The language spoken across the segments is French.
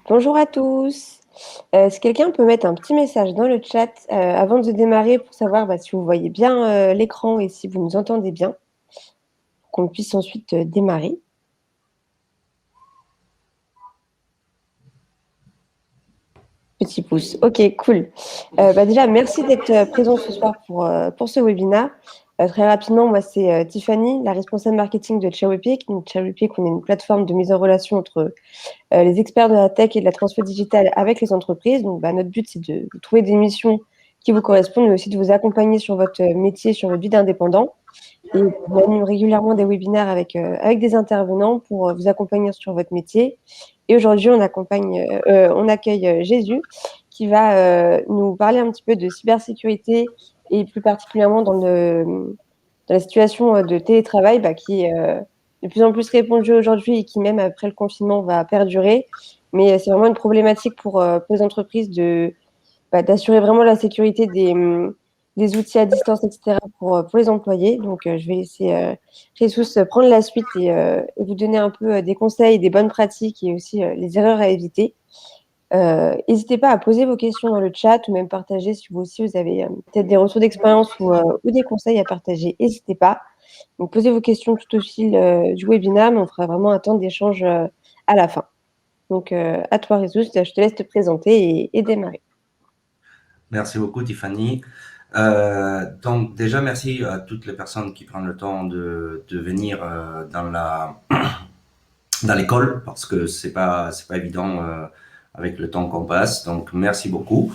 Bonjour à tous. Si quelqu'un peut mettre un petit message dans le chat avant de démarrer pour savoir si vous voyez bien l'écran et si vous nous entendez bien, pour qu'on puisse ensuite démarrer. Petit pouce. Ok, cool. Déjà, merci d'être présent ce soir pour ce webinaire. Très rapidement, moi, c'est Tiffany, la responsable marketing de Cherrypick. Donc, Cherrypick, on est une plateforme de mise en relation entre les experts de la tech et de la transfo digitale avec les entreprises. Donc, notre but, c'est de trouver des missions qui vous correspondent, mais aussi de vous accompagner sur votre métier, sur votre vie d'indépendant. Et on anime régulièrement des webinaires avec des intervenants pour vous accompagner sur votre métier. Et aujourd'hui, on accueille Jésus qui va nous parler un petit peu de cybersécurité et plus particulièrement dans la situation de télétravail qui est de plus en plus répandue aujourd'hui et qui, même après le confinement, va perdurer. Mais c'est vraiment une problématique pour les entreprises d'assurer vraiment la sécurité des outils à distance, etc., pour les employés. Donc, je vais laisser Jesus prendre la suite et vous donner un peu des conseils, des bonnes pratiques et aussi les erreurs à éviter. N'hésitez pas à poser vos questions dans le chat ou même partager si vous aussi vous avez peut-être des retours d'expérience ou des conseils à partager. N'hésitez pas. Donc, posez vos questions tout au fil du webinaire, mais on fera vraiment un temps d'échange à la fin. Donc, à toi, Jesus, je te laisse te présenter et démarrer. Merci beaucoup, Tiffany. Donc, déjà, merci à toutes les personnes qui prennent le temps de venir dans l'école, parce que c'est pas évident avec le temps qu'on passe. Donc, merci beaucoup.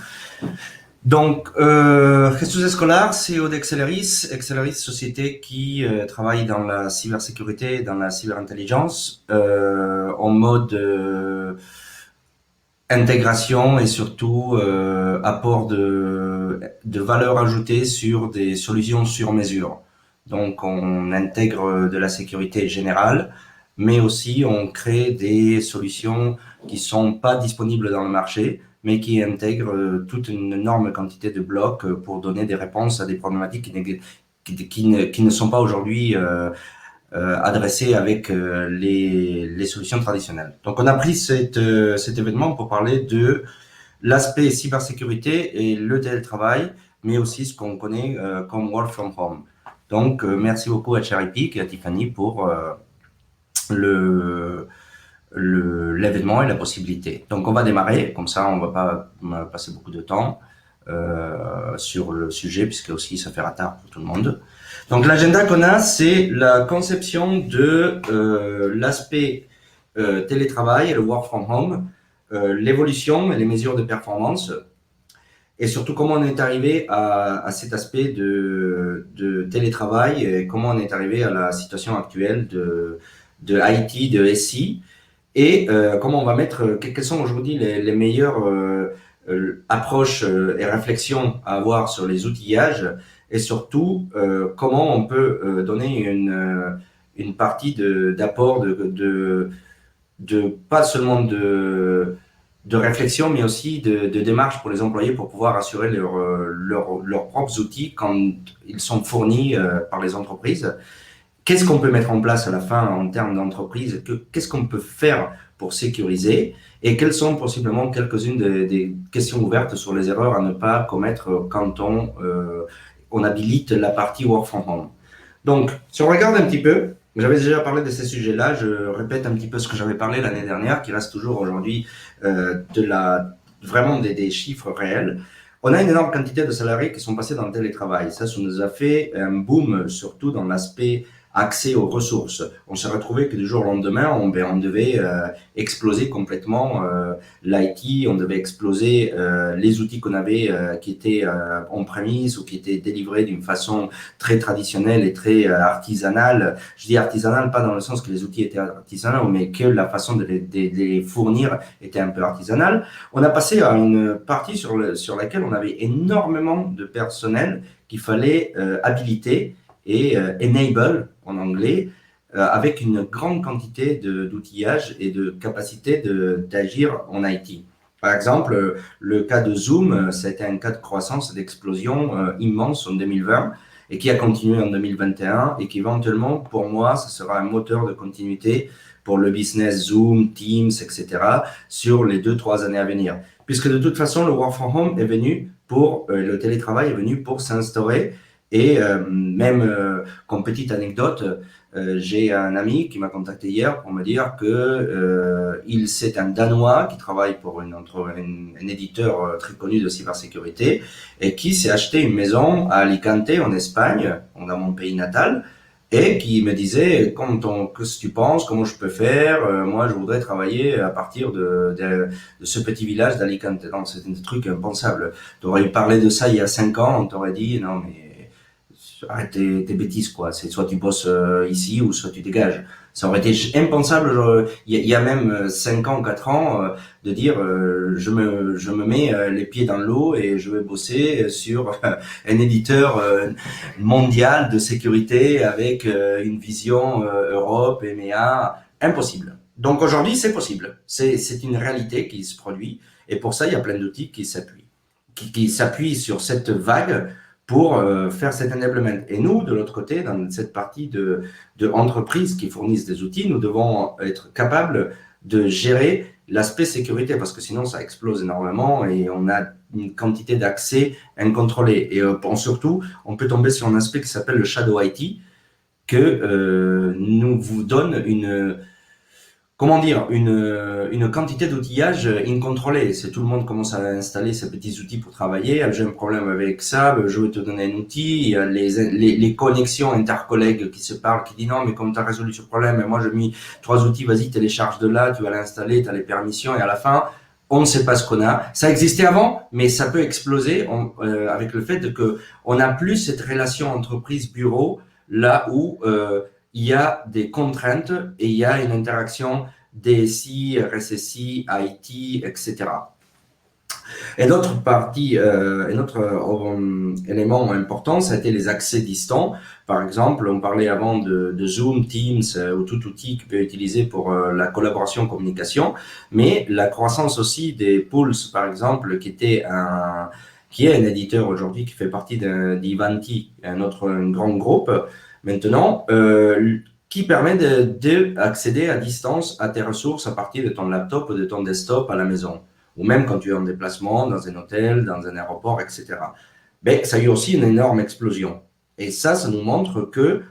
Donc, Jesus Escolar, CEO d'Exceleris. Exceleris, société qui travaille dans la cybersécurité, dans la cyberintelligence, en mode intégration et surtout apport de valeur ajoutée sur des solutions sur mesure. Donc, on intègre de la sécurité générale, mais aussi on crée des solutions qui sont pas disponibles dans le marché, mais qui intègrent toute une énorme quantité de blocs pour donner des réponses à des problématiques qui ne sont pas aujourd'hui adressées avec les solutions traditionnelles. Donc, on a pris cet événement pour parler de l'aspect cybersécurité et le télétravail, mais aussi ce qu'on connaît comme work from home. Donc, merci beaucoup à Cherrypick et à Tiffany pour l'événement et la possibilité. Donc, on va démarrer, comme ça, on ne va pas passer beaucoup de temps sur le sujet, puisque aussi ça fera tard pour tout le monde. Donc, l'agenda qu'on a, c'est la conception de l'aspect télétravail et le work from home, l'évolution et les mesures de performance, et surtout comment on est arrivé à cet aspect de télétravail et comment on est arrivé à la situation actuelle de IT, de SI, et comment on va mettre, quelles sont aujourd'hui les meilleures approches et réflexions à avoir sur les outillages, et surtout comment on peut donner une partie d'apport de pas seulement de réflexion, mais aussi de démarche pour les employés pour pouvoir assurer leurs propres outils quand ils sont fournis par les entreprises. Qu'est-ce qu'on peut mettre en place à la fin en termes d'entreprise? Qu'est-ce qu'on peut faire pour sécuriser? Et quelles sont possiblement quelques-unes des questions ouvertes sur les erreurs à ne pas commettre quand on habilite la partie work from home? Donc, si on regarde un petit peu, j'avais déjà parlé de ces sujets-là, je répète un petit peu ce que j'avais parlé l'année dernière, qui reste toujours aujourd'hui vraiment des chiffres réels. On a une énorme quantité de salariés qui sont passés dans le télétravail. Ça nous a fait un boom, surtout dans l'aspect accès aux ressources. On s'est retrouvé que du jour au lendemain, on devait exploser complètement l'IT, on devait exploser les outils qu'on avait qui étaient on-premise ou qui étaient délivrés d'une façon très traditionnelle et très artisanale. Je dis artisanale pas dans le sens que les outils étaient artisanaux, mais que la façon de les fournir était un peu artisanale. On a passé à une partie sur laquelle on avait énormément de personnel qu'il fallait habiliter et enable en anglais, avec une grande quantité d'outillage et de capacité d'agir en IT. Par exemple, le cas de Zoom, c'était un cas de croissance, d'explosion immense en 2020 et qui a continué en 2021 et qui éventuellement, pour moi, ce sera un moteur de continuité pour le business Zoom, Teams, etc. sur les 2-3 années à venir. Puisque de toute façon, le work from home est venu pour, le télétravail est venu pour s'instaurer. Et même comme petite anecdote, j'ai un ami qui m'a contacté hier pour me dire que c'est un Danois qui travaille pour un éditeur très connu de cybersécurité et qui s'est acheté une maison à Alicante en Espagne, dans mon pays natal, et qui me disait qu'est-ce que tu penses, comment je peux faire, moi je voudrais travailler à partir de ce petit village d'Alicante. Donc c'est un truc impensable. Tu aurais parlé de ça il y a 5 ans, on t'aurait dit non mais arrête tes bêtises, quoi. C'est soit tu bosses ici ou soit tu dégages. Ça aurait été impensable, il y a même 5 ans, 4 ans, de dire je me mets les pieds dans l'eau et je vais bosser sur un éditeur mondial de sécurité avec une vision Europe, EMEA. Impossible. Donc aujourd'hui, c'est possible. C'est une réalité qui se produit et pour ça, il y a plein d'outils qui s'appuient sur cette vague pour faire cet enablement. Et nous, de l'autre côté, dans cette partie de entreprises qui fournissent des outils, nous devons être capables de gérer l'aspect sécurité parce que sinon, ça explose énormément et on a une quantité d'accès incontrôlée. Et surtout, on peut tomber sur un aspect qui s'appelle le shadow IT que nous vous donne une quantité d'outillage incontrôlée. C'est tout le monde commence à installer ces petits outils pour travailler. J'ai un problème avec ça, je vais te donner un outil. Il y a les connexions intercollègues qui se parlent, qui disent non, mais comme tu as résolu ce problème, et moi j'ai mis 3 outils, vas-y, télécharge de là, tu vas l'installer, tu as les permissions, et à la fin, on ne sait pas ce qu'on a. Ça existait avant, mais ça peut exploser avec le fait que on n'a plus cette relation entreprise-bureau là où il y a des contraintes et il y a une interaction DSI, RSSI, IT, etc. Et l'autre partie, un autre élément important, ça a été les accès distants. Par exemple, on parlait avant de Zoom, Teams ou tout outil qui peut être utilisé pour la collaboration, communication, mais la croissance aussi des Pulse, par exemple, qui est un éditeur aujourd'hui qui fait partie d'Ivanti, un grand groupe, maintenant, qui permet d'accéder à distance à tes ressources à partir de ton laptop ou de ton desktop à la maison, ou même quand tu es en déplacement, dans un hôtel, dans un aéroport, etc. Mais ça a eu aussi une énorme explosion. Et ça nous montre que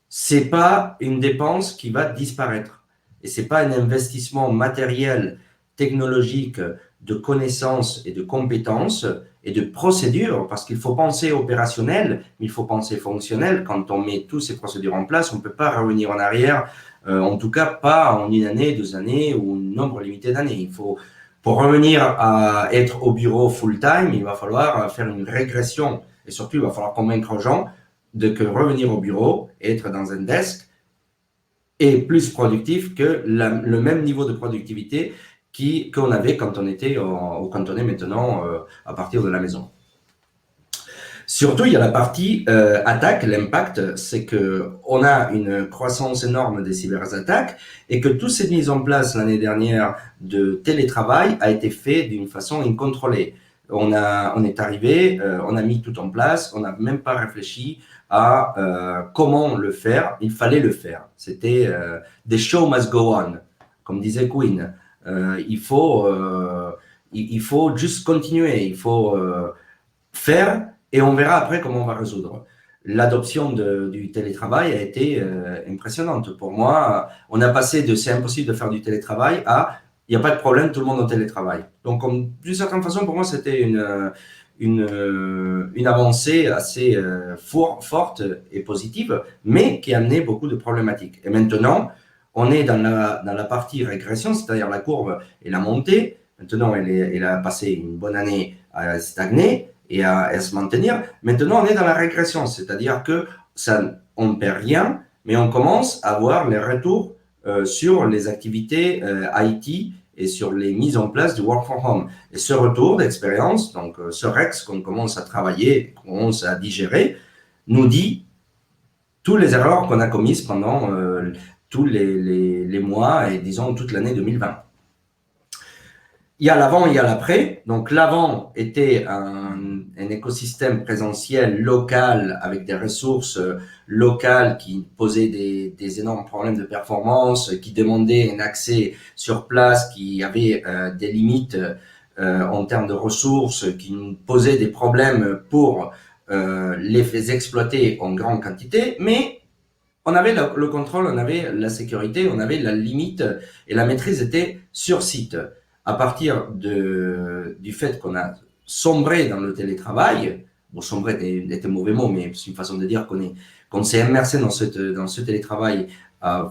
c'est pas une dépense qui va disparaître. Et c'est pas un investissement matériel, technologique, de connaissances et de compétences et de procédures, parce qu'il faut penser opérationnel, mais il faut penser fonctionnel. Quand on met toutes ces procédures en place, on ne peut pas revenir en arrière, en tout cas pas en 1 année, 2 années ou un nombre limité d'années. Pour revenir à être au bureau full-time, il va falloir faire une régression. Et surtout, il va falloir convaincre les gens que revenir au bureau et être dans un desk est plus productif que le même niveau de productivité qu'on avait quand on était ou quand on est maintenant à partir de la maison. Surtout, il y a la partie attaque, l'impact, c'est qu'on a une croissance énorme des cyberattaques et que tout cette mise en place l'année dernière de télétravail a été fait d'une façon incontrôlée. On est arrivé, on a mis tout en place, on n'a même pas réfléchi à comment le faire, il fallait le faire. C'était « the show must go on », comme disait Queen. Il faut juste continuer, il faut faire et on verra après comment on va résoudre. L'adoption du télétravail a été impressionnante. Pour moi, on a passé de c'est impossible de faire du télétravail à il n'y a pas de problème, tout le monde en télétravail. Donc, d'une certaine façon, pour moi, c'était une avancée assez forte et positive, mais qui a amené beaucoup de problématiques. Et maintenant, on est dans la partie régression, c'est-à-dire la courbe et la montée. Maintenant, elle a passé une bonne année à stagner et à se maintenir. Maintenant, on est dans la régression, c'est-à-dire que on ne perd rien, mais on commence à voir les retours sur les activités IT et sur les mises en place du work from home. Et ce retour d'expérience, donc ce REX qu'on commence à travailler, qu'on commence à digérer, nous dit toutes les erreurs qu'on a commises pendant tous les mois et disons toute l'année 2020. Il y a l'avant, il y a l'après. Donc l'avant était un un écosystème présentiel local avec des ressources locales qui posaient des énormes problèmes de performance, qui demandaient un accès sur place, qui avait des limites en termes de ressources, qui nous posaient des problèmes pour les exploiter en grande quantité, mais on avait le contrôle, on avait la sécurité, on avait la limite et la maîtrise était sur site. À partir du fait qu'on a sombré dans le télétravail, bon, sombrer est un mauvais mot, mais c'est une façon de dire qu'on s'est immersé dans ce télétravail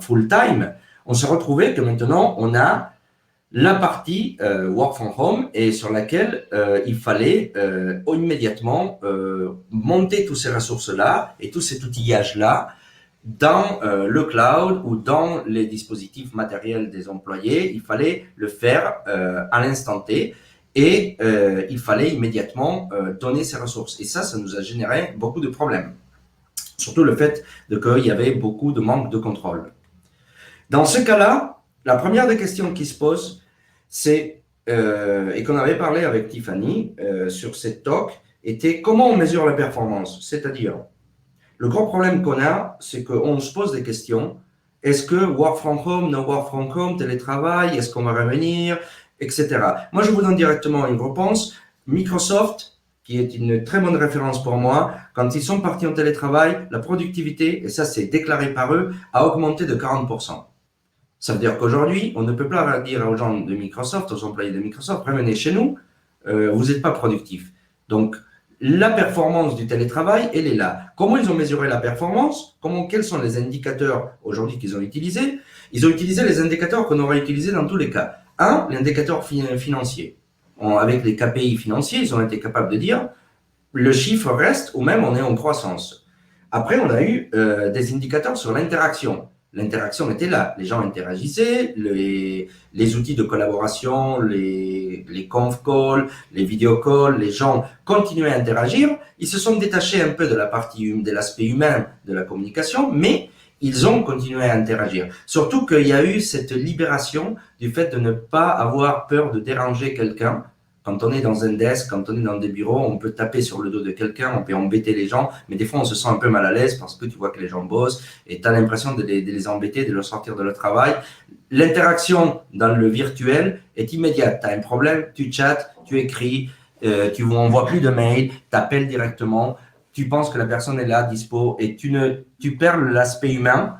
full time, on s'est retrouvé que maintenant on a la partie work from home et sur laquelle il fallait immédiatement monter toutes ces ressources-là et tout cet outillage-là dans le cloud ou dans les dispositifs matériels des employés. Il fallait le faire à l'instant T et il fallait immédiatement donner ces ressources. Et ça nous a généré beaucoup de problèmes. Surtout le fait qu'il y avait beaucoup de manque de contrôle. Dans ce cas-là, la première des questions qui se pose, c'est, et qu'on avait parlé avec Tiffany sur cette talk, était comment on mesure la performance. C'est-à-dire, le gros problème qu'on a, c'est qu'on se pose des questions. Est-ce que work from home, no work from home, télétravail, est-ce qu'on va revenir, etc. Moi, je vous donne directement une réponse. Microsoft, qui est une très bonne référence pour moi, quand ils sont partis en télétravail, la productivité, et ça c'est déclaré par eux, a augmenté de 40%. Ça veut dire qu'aujourd'hui, on ne peut pas dire aux gens de Microsoft, aux employés de Microsoft, revenez chez nous, vous n'êtes pas productif. Donc, la performance du télétravail, elle est là. Comment ils ont mesuré la performance? Quels sont les indicateurs aujourd'hui qu'ils ont utilisés? Ils ont utilisé les indicateurs qu'on aurait utilisés dans tous les cas. Un, l'indicateur financier. Avec les KPI financiers, ils ont été capables de dire le chiffre reste ou même on est en croissance. Après, on a eu des indicateurs sur l'interaction. L'interaction était là, les gens interagissaient, les outils de collaboration, les conf calls, les video calls, les gens continuaient à interagir. Ils se sont détachés un peu de l'aspect humain de la communication, mais ils ont continué à interagir. Surtout qu'il y a eu cette libération du fait de ne pas avoir peur de déranger quelqu'un. Quand on est dans un desk, quand on est dans des bureaux, on peut taper sur le dos de quelqu'un, on peut embêter les gens, mais des fois on se sent un peu mal à l'aise parce que tu vois que les gens bossent et tu as l'impression de les embêter, de leur sortir de leur travail. L'interaction dans le virtuel est immédiate. Tu as un problème, tu chattes, tu écris, tu n'envoies plus de mails, tu appelles directement, tu penses que la personne est là, dispo, et tu perds l'aspect humain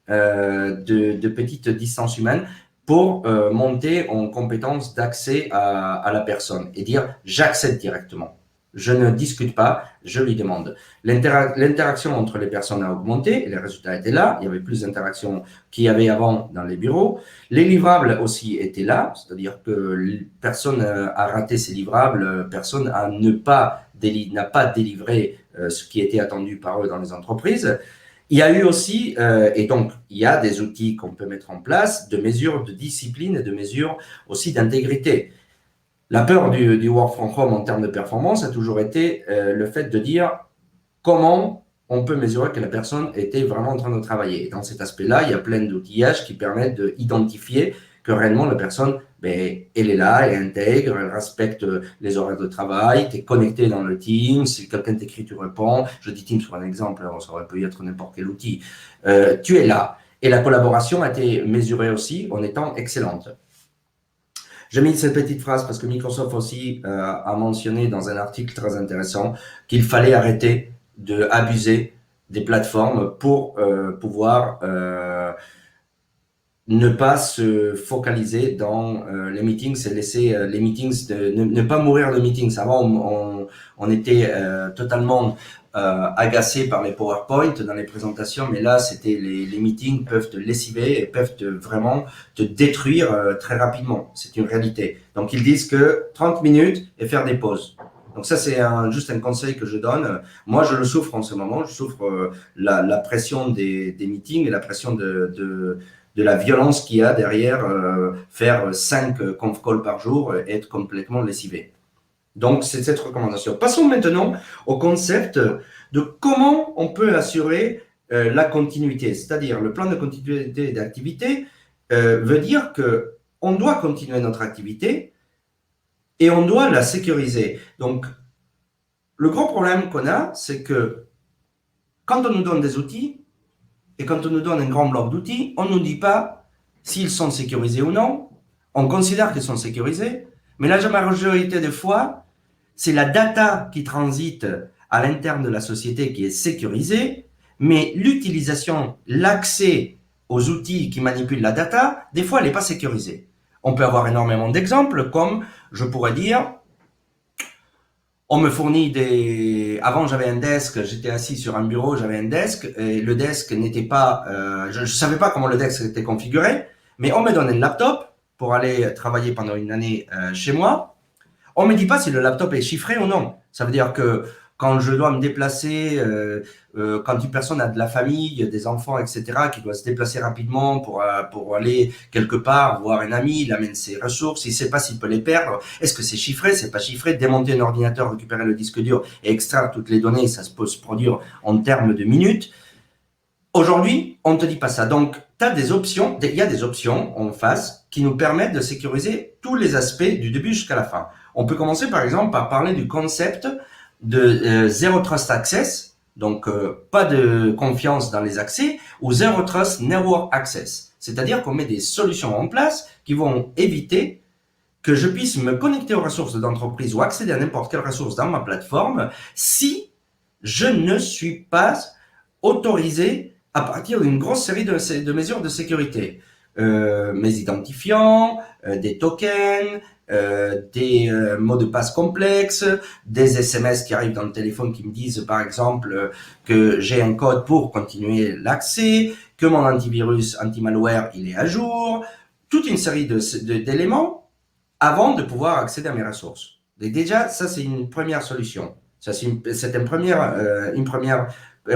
de petite distance humaine pour monter en compétence d'accès à la personne et dire j'accède directement. Je ne discute pas, je lui demande. L'interaction entre les personnes a augmenté et les résultats étaient là. Il y avait plus d'interactions qu'il y avait avant dans les bureaux. Les livrables aussi étaient là, c'est-à-dire que personne a raté ses livrables, personne n'a pas délivré ce qui était attendu par eux dans les entreprises. Il y a eu aussi, et donc il y a des outils qu'on peut mettre en place, de mesures de discipline et de mesures aussi d'intégrité. La peur du work from home en termes de performance a toujours été le fait de dire comment on peut mesurer que la personne était vraiment en train de travailler. Et dans cet aspect-là, il y a plein d'outillages qui permettent d'identifier que réellement la personne, elle est là, elle intègre, elle respecte les horaires de travail, tu es connecté dans le Teams, si quelqu'un t'écrit, tu réponds. Je dis Teams pour un exemple, ça aurait pu être n'importe quel outil. Tu es là. Et la collaboration a été mesurée aussi en étant excellente. J'ai mis cette petite phrase parce que Microsoft aussi a mentionné dans un article très intéressant qu'il fallait arrêter d'abuser des plateformes pour pouvoir ne pas se focaliser dans les meetings et laisser les meetings, ne pas mourir de meetings. Avant, on était totalement agacé par les PowerPoint dans les présentations, mais là, c'était les meetings peuvent te lessiver et peuvent vraiment te détruire très rapidement. C'est une réalité. Donc, ils disent que 30 minutes et faire des pauses. Donc ça, c'est juste un conseil que je donne. Moi, je le souffre en ce moment. Je souffre la pression des meetings et la pression de la violence qu'il y a derrière faire 5 conf calls par jour et être complètement lessivé. Donc, c'est cette recommandation. Passons maintenant au concept de comment on peut assurer la continuité. C'est-à-dire, le plan de continuité d'activité veut dire qu'on doit continuer notre activité et on doit la sécuriser. Donc, le gros problème qu'on a, c'est que quand on nous donne des outils, et quand on nous donne un grand bloc d'outils, on ne nous dit pas s'ils sont sécurisés ou non. On considère qu'ils sont sécurisés, mais la majorité des fois, c'est la data qui transite à l'interne de la société qui est sécurisée, mais l'utilisation, l'accès aux outils qui manipulent la data, des fois, elle n'est pas sécurisée. On peut avoir énormément d'exemples, comme je pourrais dire, on me fournit des. Avant, j'avais un desk, j'étais assis sur un bureau, j'avais un desk, et le desk n'était pas. Je ne savais pas comment le desk était configuré, mais on me donne un laptop pour aller travailler pendant une année chez moi. On ne me dit pas si le laptop est chiffré ou non. Ça veut dire que quand je dois me déplacer, quand une personne a de la famille, des enfants, etc., qui doit se déplacer rapidement pour aller quelque part, voir un ami, il amène ses ressources, il ne sait pas s'il peut les perdre. Est-ce que c'est chiffré, c'est pas chiffré? Démonter un ordinateur, récupérer le disque dur et extraire toutes les données, ça peut se produire en termes de minutes. Aujourd'hui, on ne te dit pas ça. Donc, il y a des options en face qui nous permettent de sécuriser tous les aspects du début jusqu'à la fin. On peut commencer par exemple par parler du concept de Zero Trust Access, donc pas de confiance dans les accès, ou Zero Trust Network Access. C'est-à-dire qu'on met des solutions en place qui vont éviter que je puisse me connecter aux ressources d'entreprise ou accéder à n'importe quelle ressource dans ma plateforme si je ne suis pas autorisé à partir d'une grosse série de mesures de sécurité. Mes identifiants, des tokens, des mots de passe complexes, des SMS qui arrivent dans le téléphone qui me disent par exemple que j'ai un code pour continuer l'accès, que mon antivirus, anti-malware, il est à jour, toute une série d'éléments avant de pouvoir accéder à mes ressources. Et déjà, ça c'est une première solution. Ça c'est un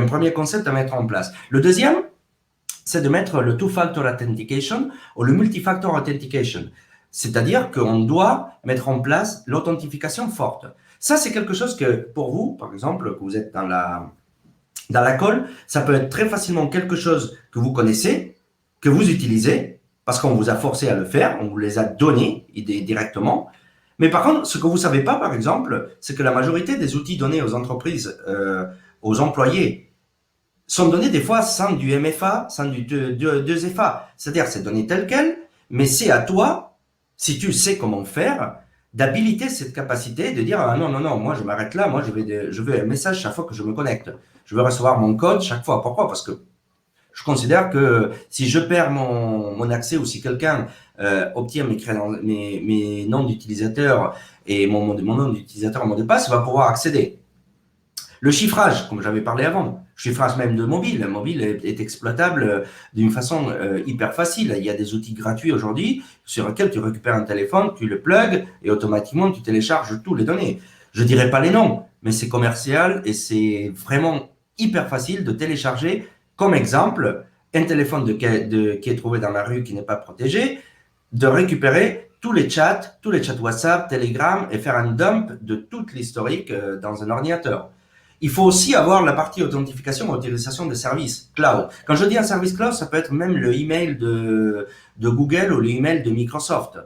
premier concept à mettre en place. Le deuxième, c'est de mettre le two-factor authentication ou le multi-factor authentication. C'est-à-dire qu'on doit mettre en place l'authentification forte. Ça, c'est quelque chose que, pour vous, par exemple, que vous êtes dans la colle, ça peut être très facilement quelque chose que vous connaissez, que vous utilisez, parce qu'on vous a forcé à le faire, on vous les a donnés directement. Mais par contre, ce que vous ne savez pas, par exemple, c'est que la majorité des outils donnés aux entreprises, aux employés, sont donnés des fois sans du MFA, sans du 2FA. C'est-à-dire, c'est donné tel quel, mais c'est à toi, si tu sais comment faire, d'habiliter cette capacité de dire ah non, moi je m'arrête là, moi je veux un message chaque fois que je me connecte. Je veux recevoir mon code chaque fois. Pourquoi? Parce que je considère que si je perds mon accès ou si quelqu'un obtient mes noms d'utilisateur et mon nom d'utilisateur, mon mot de passe, il va pouvoir accéder. Le chiffrage, comme j'avais parlé avant, chiffrage même de mobile. Le mobile est exploitable d'une façon hyper facile. Il y a des outils gratuits aujourd'hui sur lesquels tu récupères un téléphone, tu le plugues et automatiquement tu télécharges tous les données. Je dirais pas les noms, mais c'est commercial et c'est vraiment hyper facile de télécharger, comme exemple, un téléphone qui est trouvé dans la rue qui n'est pas protégé, de récupérer tous les chats WhatsApp, Telegram et faire un dump de tout l'historique dans un ordinateur. Il faut aussi avoir la partie authentification et autorisation de services cloud. Quand je dis un service cloud, ça peut être même le email de Google ou le email de Microsoft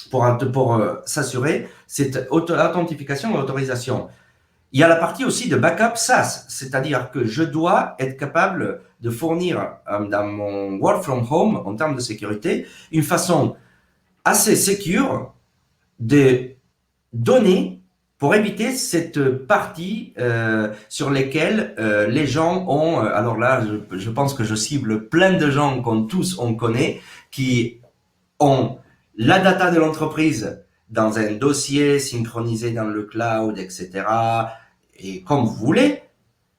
pour s'assurer cette authentification et autorisation. Il y a la partie aussi de backup SaaS, c'est-à-dire que je dois être capable de fournir dans mon work from home, en termes de sécurité, une façon assez sécure de donner pour éviter cette partie sur lesquelles les gens ont, alors là, je pense que je cible plein de gens qu'on tous on connaît, qui ont la data de l'entreprise dans un dossier synchronisé dans le cloud, etc., et comme vous voulez,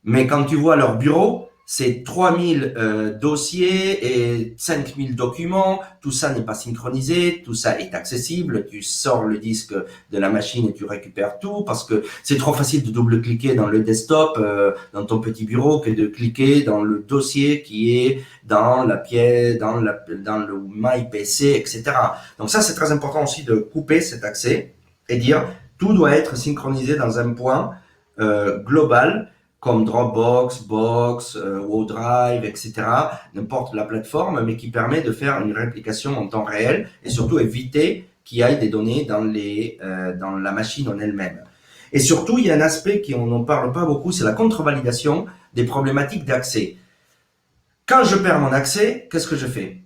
mais quand tu vois leur bureau, c'est 3000 dossiers et 5000 documents, tout ça n'est pas synchronisé, tout ça est accessible, tu sors le disque de la machine et tu récupères tout, parce que c'est trop facile de double-cliquer dans le desktop, dans ton petit bureau, que de cliquer dans le dossier qui est dans la pièce, dans le My PC, etc. Donc ça, c'est très important aussi de couper cet accès et dire tout doit être synchronisé dans un point global, comme Dropbox, Box, OneDrive, etc., n'importe la plateforme, mais qui permet de faire une réplication en temps réel et surtout éviter qu'il y ait des données dans la machine en elle-même. Et surtout, il y a un aspect qu'on n'en parle pas beaucoup, c'est la contre-validation des problématiques d'accès. Quand je perds mon accès, qu'est-ce que je fais?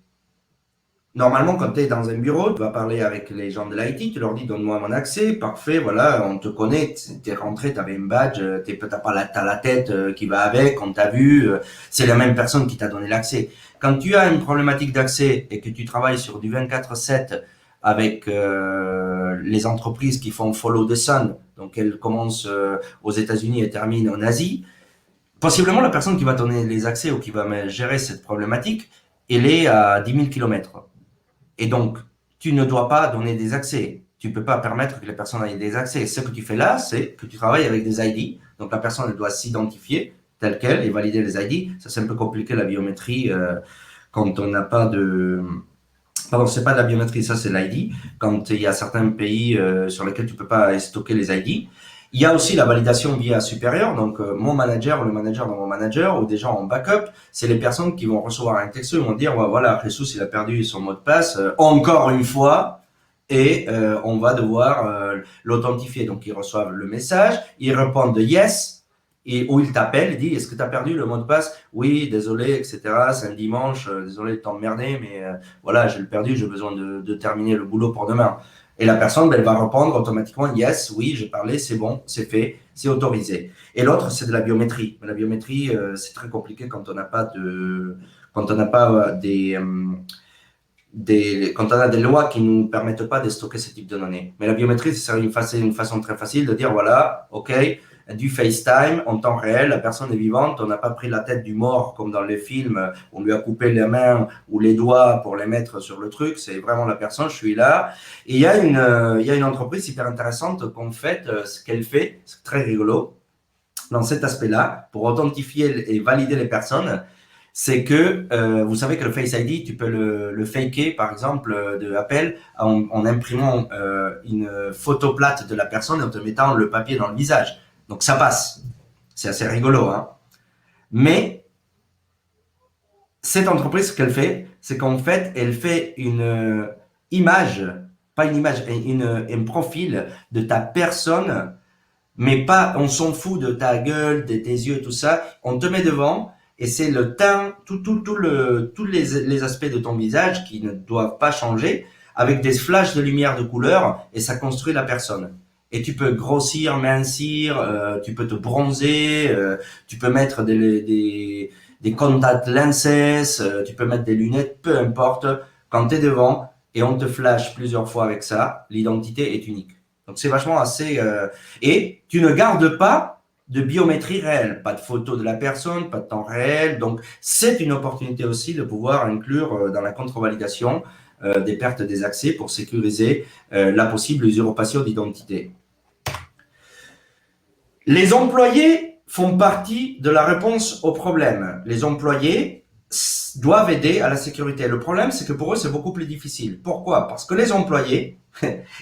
Normalement, quand tu es dans un bureau, tu vas parler avec les gens de l'IT, tu leur dis donne-moi mon accès, parfait, voilà, on te connaît, t'es rentré, t'avais un badge, t'as la tête qui va avec, on t'a vu, c'est la même personne qui t'a donné l'accès. Quand tu as une problématique d'accès et que tu travailles sur du 24/7 avec les entreprises qui font follow the sun, donc elles commencent aux États-Unis et terminent en Asie, possiblement la personne qui va donner les accès ou qui va gérer cette problématique, elle est à 10 000 kilomètres. Et donc, tu ne dois pas donner des accès. Tu ne peux pas permettre que les personnes aient des accès. Ce que tu fais là, c'est que tu travailles avec des ID. Donc, la personne elle doit s'identifier telle qu'elle et valider les ID. Ça, c'est un peu compliqué, la biométrie, quand on n'a pas de... Pardon, c'est pas de la biométrie, ça, c'est l'ID. Quand il y a certains pays sur lesquels tu ne peux pas stocker les ID. Il y a aussi la validation via supérieur, donc mon manager ou le manager de mon manager ou des gens en backup, c'est les personnes qui vont recevoir un texto, ils vont dire voilà, Jesus il a perdu son mot de passe encore une fois et on va devoir l'authentifier. Donc ils reçoivent le message, ils répondent de yes ou ils t'appellent, ils disent est-ce que tu as perdu le mot de passe? Oui, désolé, etc. C'est un dimanche, désolé de t'emmerder, mais voilà, j'ai le perdu, j'ai besoin de terminer le boulot pour demain. Et la personne, elle va répondre automatiquement yes, oui, j'ai parlé, c'est bon, c'est fait, c'est autorisé. Et l'autre, c'est de la biométrie. La biométrie, c'est très compliqué quand on n'a pas quand on a des lois qui ne nous permettent pas de stocker ce type de données. Mais la biométrie, c'est une façon très facile de dire voilà, ok, du FaceTime en temps réel, la personne est vivante, on n'a pas pris la tête du mort comme dans les films, on lui a coupé les mains ou les doigts pour les mettre sur le truc, c'est vraiment la personne, je suis là. Et il y a une entreprise hyper intéressante qu'en fait, ce qu'elle fait, c'est très rigolo, dans cet aspect-là, pour authentifier et valider les personnes, c'est que vous savez que le Face ID, tu peux le faker, par exemple, de Apple, en imprimant une photo plate de la personne et en te mettant le papier dans le visage. Donc ça passe. C'est assez rigolo, hein. Mais cette entreprise, ce qu'elle fait, c'est qu'en fait, elle fait une image, pas une image, un profil de ta personne, mais pas, on s'en fout de ta gueule, de tes yeux, tout ça. On te met devant et c'est le teint, tous les aspects de ton visage qui ne doivent pas changer, avec des flashs de lumière de couleur et ça construit la personne. Et tu peux grossir, mincir, tu peux te bronzer, tu peux mettre des contact lenses, tu peux mettre des lunettes, peu importe. Quand tu es devant et on te flash plusieurs fois avec ça, l'identité est unique. Donc c'est vachement assez... Et tu ne gardes pas de biométrie réelle, pas de photo de la personne, pas de temps réel. Donc c'est une opportunité aussi de pouvoir inclure dans la contre-validation des pertes des accès pour sécuriser la possible usurpation d'identité. Les employés font partie de la réponse au problème. Les employés doivent aider à la sécurité. Le problème, c'est que pour eux, c'est beaucoup plus difficile. Pourquoi? Parce que les employés,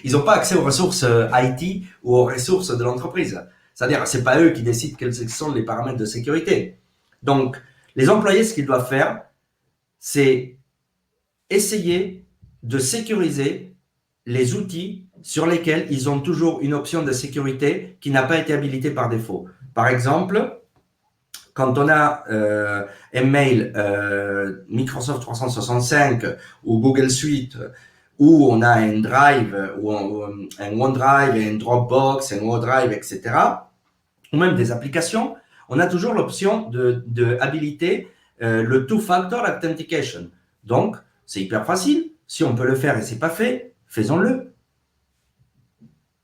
ils n'ont pas accès aux ressources IT ou aux ressources de l'entreprise. C'est-à-dire, c'est pas eux qui décident quels sont les paramètres de sécurité. Donc, les employés, ce qu'ils doivent faire, c'est essayer de sécuriser les outils sur lesquels ils ont toujours une option de sécurité qui n'a pas été habilitée par défaut. Par exemple, quand on a un mail Microsoft 365 ou Google Suite, où on a un Drive, ou un OneDrive, un Dropbox, un OneDrive, etc., ou même des applications, on a toujours l'option de habiliter le Two-Factor Authentication. Donc, c'est hyper facile. Si on peut le faire et c'est pas fait, faisons-le.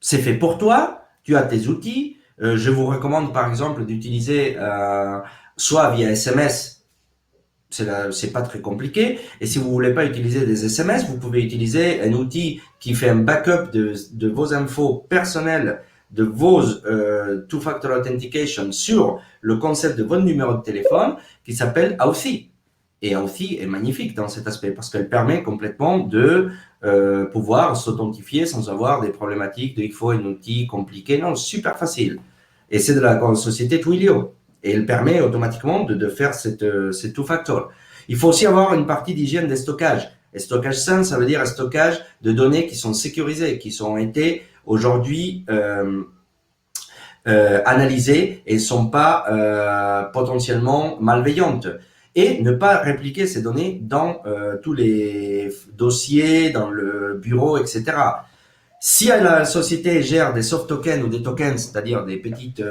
C'est fait pour toi, tu as tes outils. Je vous recommande par exemple d'utiliser soit via SMS, c'est pas très compliqué. Et si vous voulez pas utiliser des SMS, vous pouvez utiliser un outil qui fait un backup de vos infos personnelles, de vos Two-Factor Authentication sur le concept de votre numéro de téléphone qui s'appelle Authy. Et Authy est magnifique dans cet aspect parce qu'elle permet complètement de pouvoir s'authentifier sans avoir des problématiques de il faut un outil compliqué. Non, super facile. Et c'est de la société Twilio. Et elle permet automatiquement de faire cette two-factor. Il faut aussi avoir une partie d'hygiène des stockages. Et stockage sain, ça veut dire un stockage de données qui sont sécurisées, qui ont été aujourd'hui analysées et sont pas potentiellement malveillantes. Et ne pas répliquer ces données dans tous les dossiers, dans le bureau, etc. Si la société gère des soft tokens ou des tokens, c'est-à-dire des petites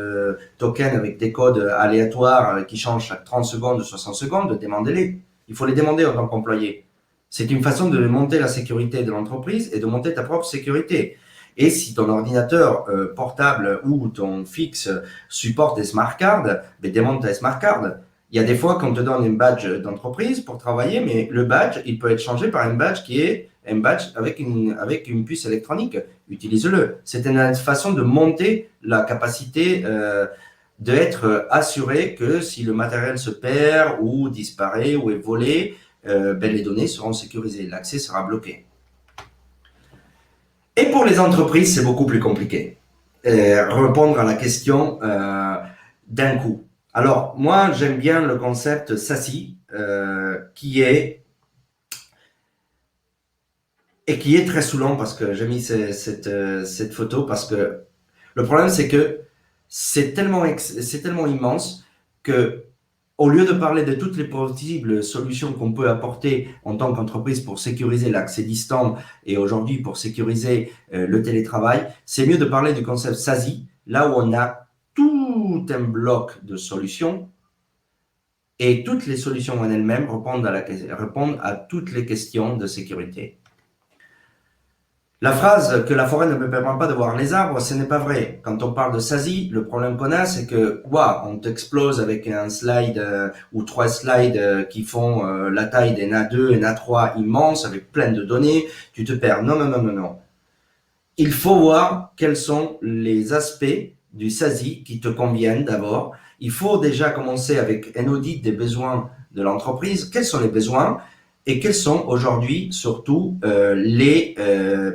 tokens avec des codes aléatoires qui changent chaque 30 secondes ou 60 secondes, demandez-les. Il faut les demander en tant qu'employé. C'est une façon de monter la sécurité de l'entreprise et de monter ta propre sécurité. Et si ton ordinateur portable ou ton fixe supporte des smart cards, ben demande ta smart card. Il y a des fois qu'on te donne un badge d'entreprise pour travailler, mais le badge, il peut être changé par un badge qui est un badge avec une puce électronique. Utilise-le. C'est une façon de monter la capacité d'être assuré que si le matériel se perd ou disparaît ou est volé, ben les données seront sécurisées. L'accès sera bloqué. Et pour les entreprises, c'est beaucoup plus compliqué. Répondre à la question d'un coup. Alors, moi, j'aime bien le concept SASI, qui est très saoulant parce que j'ai mis cette photo parce que le problème, c'est que c'est tellement immense que au lieu de parler de toutes les possibles solutions qu'on peut apporter en tant qu'entreprise pour sécuriser l'accès distant et aujourd'hui pour sécuriser le télétravail, c'est mieux de parler du concept SASI, là où on a tout un bloc de solutions et toutes les solutions en elles-mêmes répondent à toutes les questions de sécurité. La phrase que la forêt ne me permet pas de voir les arbres, ce n'est pas vrai. Quand on parle de SASI, le problème qu'on a, c'est que, on t'explose avec un slide ou 3 slides qui font la taille d'un A2, un A3 immense avec plein de données, tu te perds. Non, non, non, non, non. Il faut voir quels sont les aspects du SASI qui te conviennent d'abord. Il faut déjà commencer avec un audit des besoins de l'entreprise. Quels sont les besoins? Et quelles sont aujourd'hui surtout les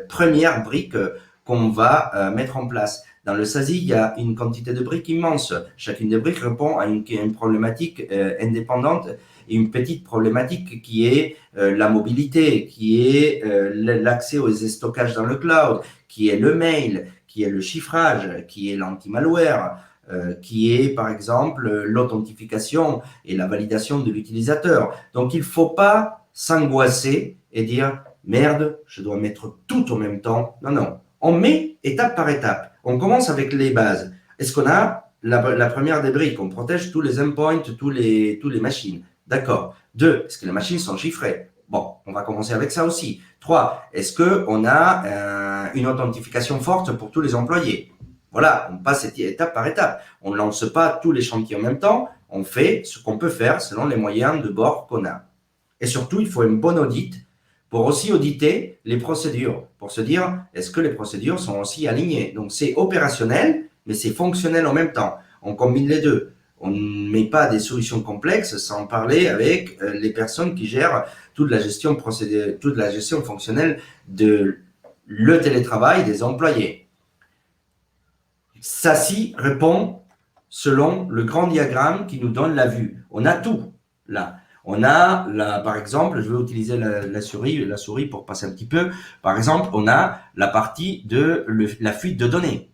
premières briques qu'on va mettre en place. Dans le SASI, il y a une quantité de briques immense. Chacune des briques répond à une problématique indépendante et une petite problématique qui est la mobilité, qui est l'accès aux stockages dans le cloud, qui est le mail, qui est le chiffrage, qui est l'anti-malware, qui est par exemple l'authentification et la validation de l'utilisateur. Donc il ne faut pas s'angoisser et dire merde, je dois mettre tout en même temps. Non, non. On met étape par étape. On commence avec les bases. Est-ce qu'on a la première des briques? On protège tous les endpoints, tous les machines. D'accord. 2, est-ce que les machines sont chiffrées? Bon, on va commencer avec ça aussi. 3, est-ce qu'on a une authentification forte pour tous les employés? Voilà, on passe étape par étape. On ne lance pas tous les chantiers en même temps. On fait ce qu'on peut faire selon les moyens de bord qu'on a. Et surtout, il faut un bon audit pour aussi auditer les procédures, pour se dire, est-ce que les procédures sont aussi alignées? Donc, c'est opérationnel, mais c'est fonctionnel en même temps. On combine les deux. On ne met pas des solutions complexes sans parler avec les personnes qui gèrent toute la gestion fonctionnelle de le télétravail des employés. SASI répond selon le grand diagramme qui nous donne la vue. On a tout là. On a, par exemple, je vais utiliser la souris pour passer un petit peu. Par exemple, on a la partie de la fuite de données.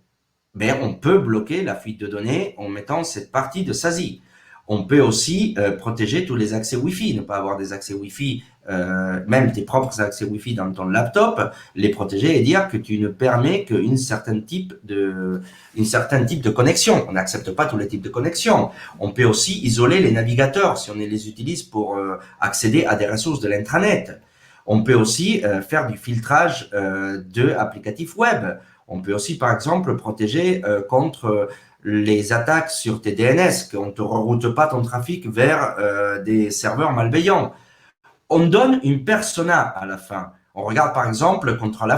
Ben, on peut bloquer la fuite de données en mettant cette partie de SASI. On peut aussi protéger tous les accès Wi-Fi, ne pas avoir des accès Wi-Fi, même tes propres accès Wi-Fi dans ton laptop, les protéger et dire que tu ne permets qu'une certaine type de connexion. On n'accepte pas tous les types de connexions. On peut aussi isoler les navigateurs si on les utilise pour accéder à des ressources de l'intranet. On peut aussi faire du filtrage de applicatifs web. On peut aussi, par exemple, protéger contre les attaques sur tes DNS, qu'on ne te reroute pas ton trafic vers des serveurs malveillants. On donne une persona à la fin. On regarde par exemple contre la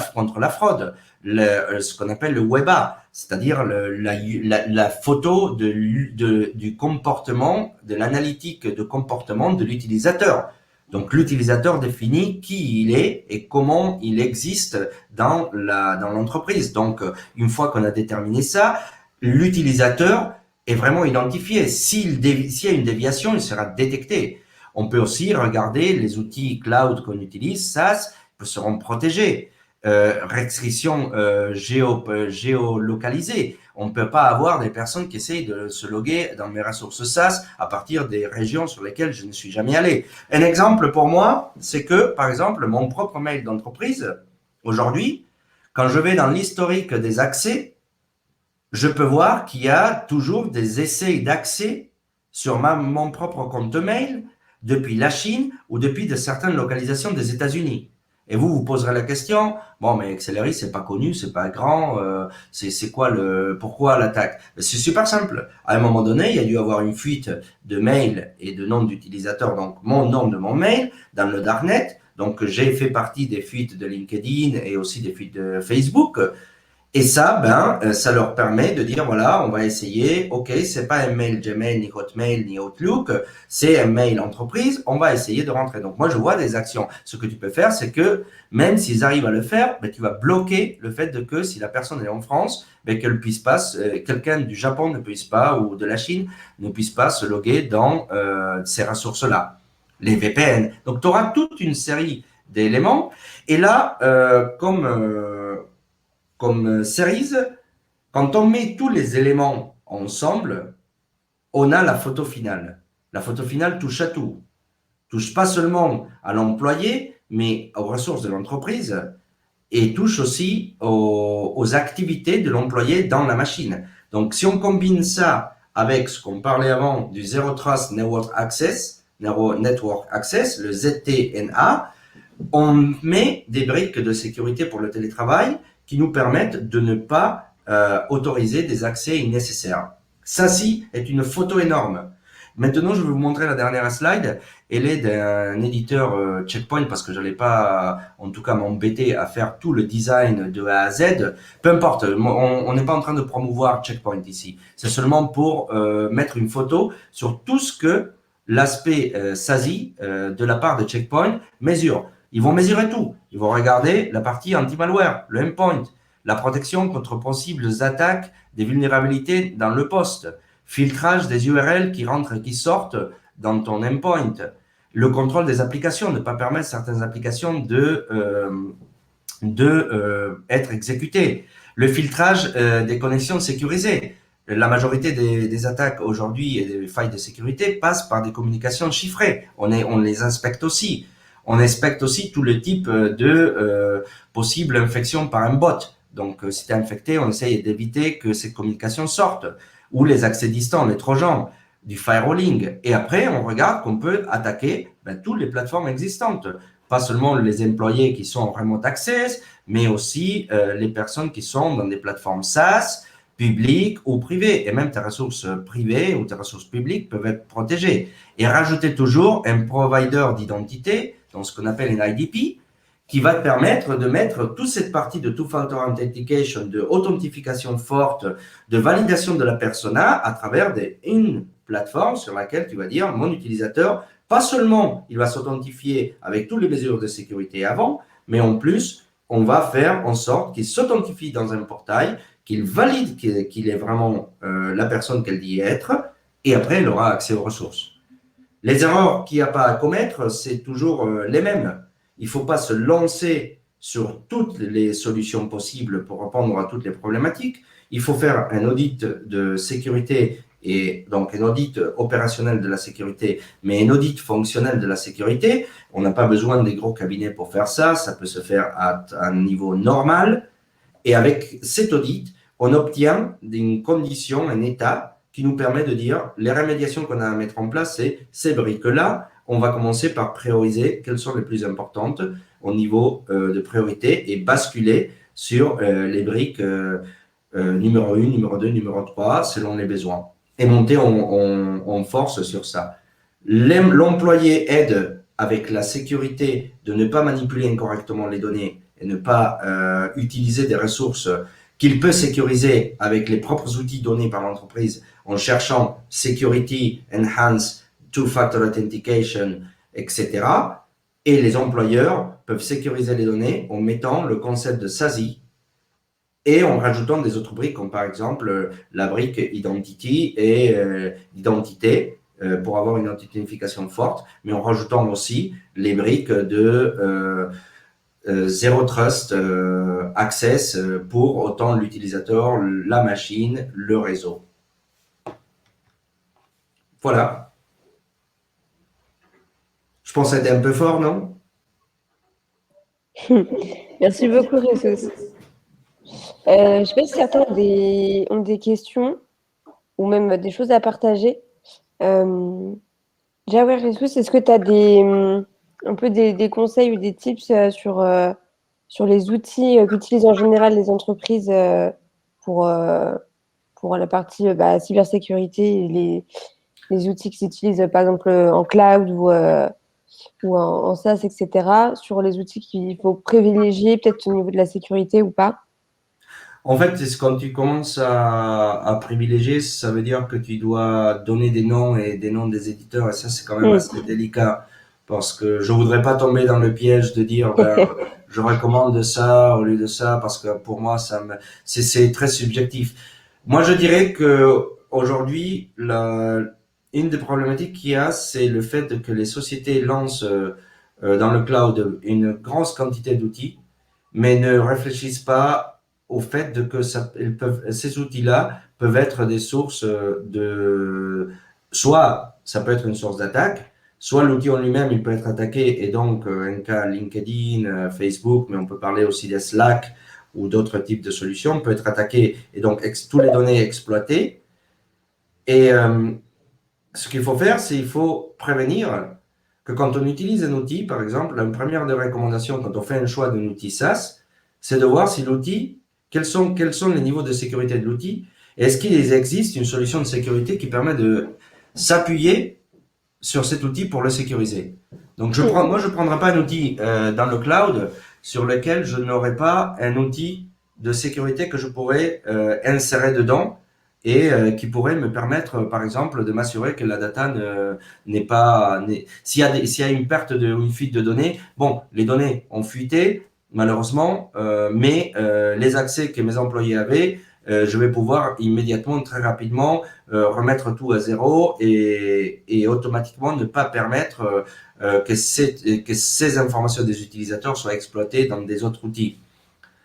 fraude, ce qu'on appelle le WebA, c'est-à-dire la photo du comportement, de l'analytique de comportement de l'utilisateur. Donc l'utilisateur définit qui il est et comment il existe dans l'entreprise. Donc une fois qu'on a déterminé ça, l'utilisateur est vraiment identifié. S'il y a une déviation, il sera détecté. On peut aussi regarder les outils cloud qu'on utilise, SaaS, seront protégés. restrictions géolocalisées. On ne peut pas avoir des personnes qui essayent de se loguer dans mes ressources SaaS à partir des régions sur lesquelles je ne suis jamais allé. Un exemple pour moi, c'est que, par exemple, mon propre mail d'entreprise, aujourd'hui, quand je vais dans l'historique des accès, je peux voir qu'il y a toujours des essais d'accès sur mon propre compte mail depuis la Chine ou depuis de certaines localisations des États-Unis. Et vous poserez la question, bon, mais Exceleri, c'est pas connu, c'est pas grand, c'est quoi pourquoi l'attaque? C'est super simple. À un moment donné, il y a dû avoir une fuite de mail et de nom d'utilisateur, donc mon nom de mon mail dans le darknet. Donc, j'ai fait partie des fuites de LinkedIn et aussi des fuites de Facebook. Et ça, ça leur permet de dire, voilà, on va essayer, ok, c'est pas un mail Gmail, ni Hotmail, ni Outlook, c'est un mail entreprise, on va essayer de rentrer. Donc, moi, je vois des actions. Ce que tu peux faire, c'est que même s'ils arrivent à le faire, tu vas bloquer le fait que si la personne est en France, qu'elle puisse pas, quelqu'un du Japon ne puisse pas, ou de la Chine, ne puisse pas se loguer dans ces ressources-là. Les VPN. Donc, tu auras toute une série d'éléments. Et là, comme series, quand on met tous les éléments ensemble, on a la photo finale. La photo finale touche à tout. Touche pas seulement à l'employé, mais aux ressources de l'entreprise et touche aussi aux activités de l'employé dans la machine. Donc, si on combine ça avec ce qu'on parlait avant du Zero Trust Network Access, le ZTNA, on met des briques de sécurité pour le télétravail qui nous permettent de ne pas autoriser des accès nécessaires. Ça, est une photo énorme. Maintenant, je vais vous montrer la dernière slide. Elle est d'un éditeur Checkpoint parce que je n'allais pas, en tout cas, m'embêter à faire tout le design de A à Z. Peu importe, on n'est pas en train de promouvoir Checkpoint ici. C'est seulement pour mettre une photo sur tout ce que l'aspect SASI de la part de Checkpoint mesure. Ils vont mesurer tout. Ils vont regarder la partie anti-malware, le endpoint, la protection contre possibles attaques des vulnérabilités dans le poste, filtrage des URL qui rentrent et qui sortent dans ton endpoint, le contrôle des applications, ne pas permettre certaines applications de être exécutées, le filtrage des connexions sécurisées. La majorité des attaques aujourd'hui et des failles de sécurité passent par des communications chiffrées. On les inspecte aussi. On inspecte aussi tout le type de possible infection par un bot. Donc, si tu es infecté, on essaye d'éviter que ces communications sortent. Ou les accès distants, les trojans, du firewalling. Et après, on regarde qu'on peut attaquer toutes les plateformes existantes. Pas seulement les employés qui sont en remote access, mais aussi les personnes qui sont dans des plateformes SaaS, publiques ou privées. Et même tes ressources privées ou tes ressources publiques peuvent être protégées. Et rajouter toujours un provider d'identité, dans ce qu'on appelle un IDP, qui va te permettre de mettre toute cette partie de two-factor authentication, de authentification forte, de validation de la persona à travers une plateforme sur laquelle tu vas dire mon utilisateur, pas seulement il va s'authentifier avec toutes les mesures de sécurité avant, mais en plus, on va faire en sorte qu'il s'authentifie dans un portail, qu'il valide qu'il est vraiment la personne qu'elle dit être, et après, il aura accès aux ressources. Les erreurs qu'il n'y a pas à commettre, c'est toujours les mêmes. Il ne faut pas se lancer sur toutes les solutions possibles pour répondre à toutes les problématiques. Il faut faire un audit de sécurité et donc un audit opérationnel de la sécurité, mais un audit fonctionnel de la sécurité. On n'a pas besoin des gros cabinets pour faire ça. Ça peut se faire à un niveau normal. Et avec cet audit, on obtient une condition, un état qui nous permet de dire les remédiations qu'on a à mettre en place, c'est ces briques-là. On va commencer par prioriser quelles sont les plus importantes au niveau de priorité et basculer sur les briques numéro 1, numéro 2, numéro 3, selon les besoins. Et monter en force sur ça. L'employé aide avec la sécurité de ne pas manipuler incorrectement les données et ne pas utiliser des ressources qu'il peut sécuriser avec les propres outils donnés par l'entreprise en cherchant Security, Enhance, Two-Factor Authentication, etc. Et les employeurs peuvent sécuriser les données en mettant le concept de SASI et en rajoutant des autres briques comme par exemple la brique Identity et l'identité pour avoir une authentification forte, mais en rajoutant aussi les briques de zéro trust access pour autant l'utilisateur, la machine, le réseau. Voilà. Je pense que c'était un peu fort, non? Merci beaucoup, Jesus. Je ne sais pas si certains ont des questions ou même des choses à partager. Déjà, ouais, Jesus, est-ce que tu as un peu des conseils ou des tips sur les outils qu'utilisent en général les entreprises pour, euh, pour la partie cybersécurité et les outils qui s'utilisent par exemple en cloud ou en SaaS, etc. Sur les outils qu'il faut privilégier, peut-être au niveau de la sécurité ou pas. En fait, c'est quand tu commences à privilégier, ça veut dire que tu dois donner des noms et des noms des éditeurs, et ça, c'est quand même assez délicat, parce que je voudrais pas tomber dans le piège de dire, ben, je recommande ça au lieu de ça, parce que pour moi, c'est très subjectif. Moi, je dirais que aujourd'hui, une des problématiques qu'il y a, c'est le fait que les sociétés lancent dans le cloud une grosse quantité d'outils, mais ne réfléchissent pas au fait que ces outils-là peuvent être des sources soit ça peut être une source d'attaque, soit l'outil en lui-même, il peut être attaqué, et donc un cas LinkedIn, Facebook, mais on peut parler aussi des Slack ou d'autres types de solutions, peut être attaqué, et donc toutes les données exploitées. Et ce qu'il faut faire, c'est il faut prévenir que quand on utilise un outil, par exemple, la première des recommandations quand on fait un choix d'un outil SaaS, c'est de voir si l'outil, quels sont les niveaux de sécurité de l'outil, et est-ce qu'il existe une solution de sécurité qui permet de s'appuyer sur cet outil pour le sécuriser. Donc moi, je ne prendrai pas un outil dans le cloud sur lequel je n'aurai pas un outil de sécurité que je pourrais insérer dedans et qui pourrait me permettre, par exemple, de m'assurer que la data n'est pas... S'il y a une perte une fuite de données, bon, les données ont fuité, malheureusement, mais les accès que mes employés avaient, je vais pouvoir immédiatement, très rapidement, remettre tout à zéro et automatiquement ne pas permettre que ces informations des utilisateurs soient exploitées dans des autres outils.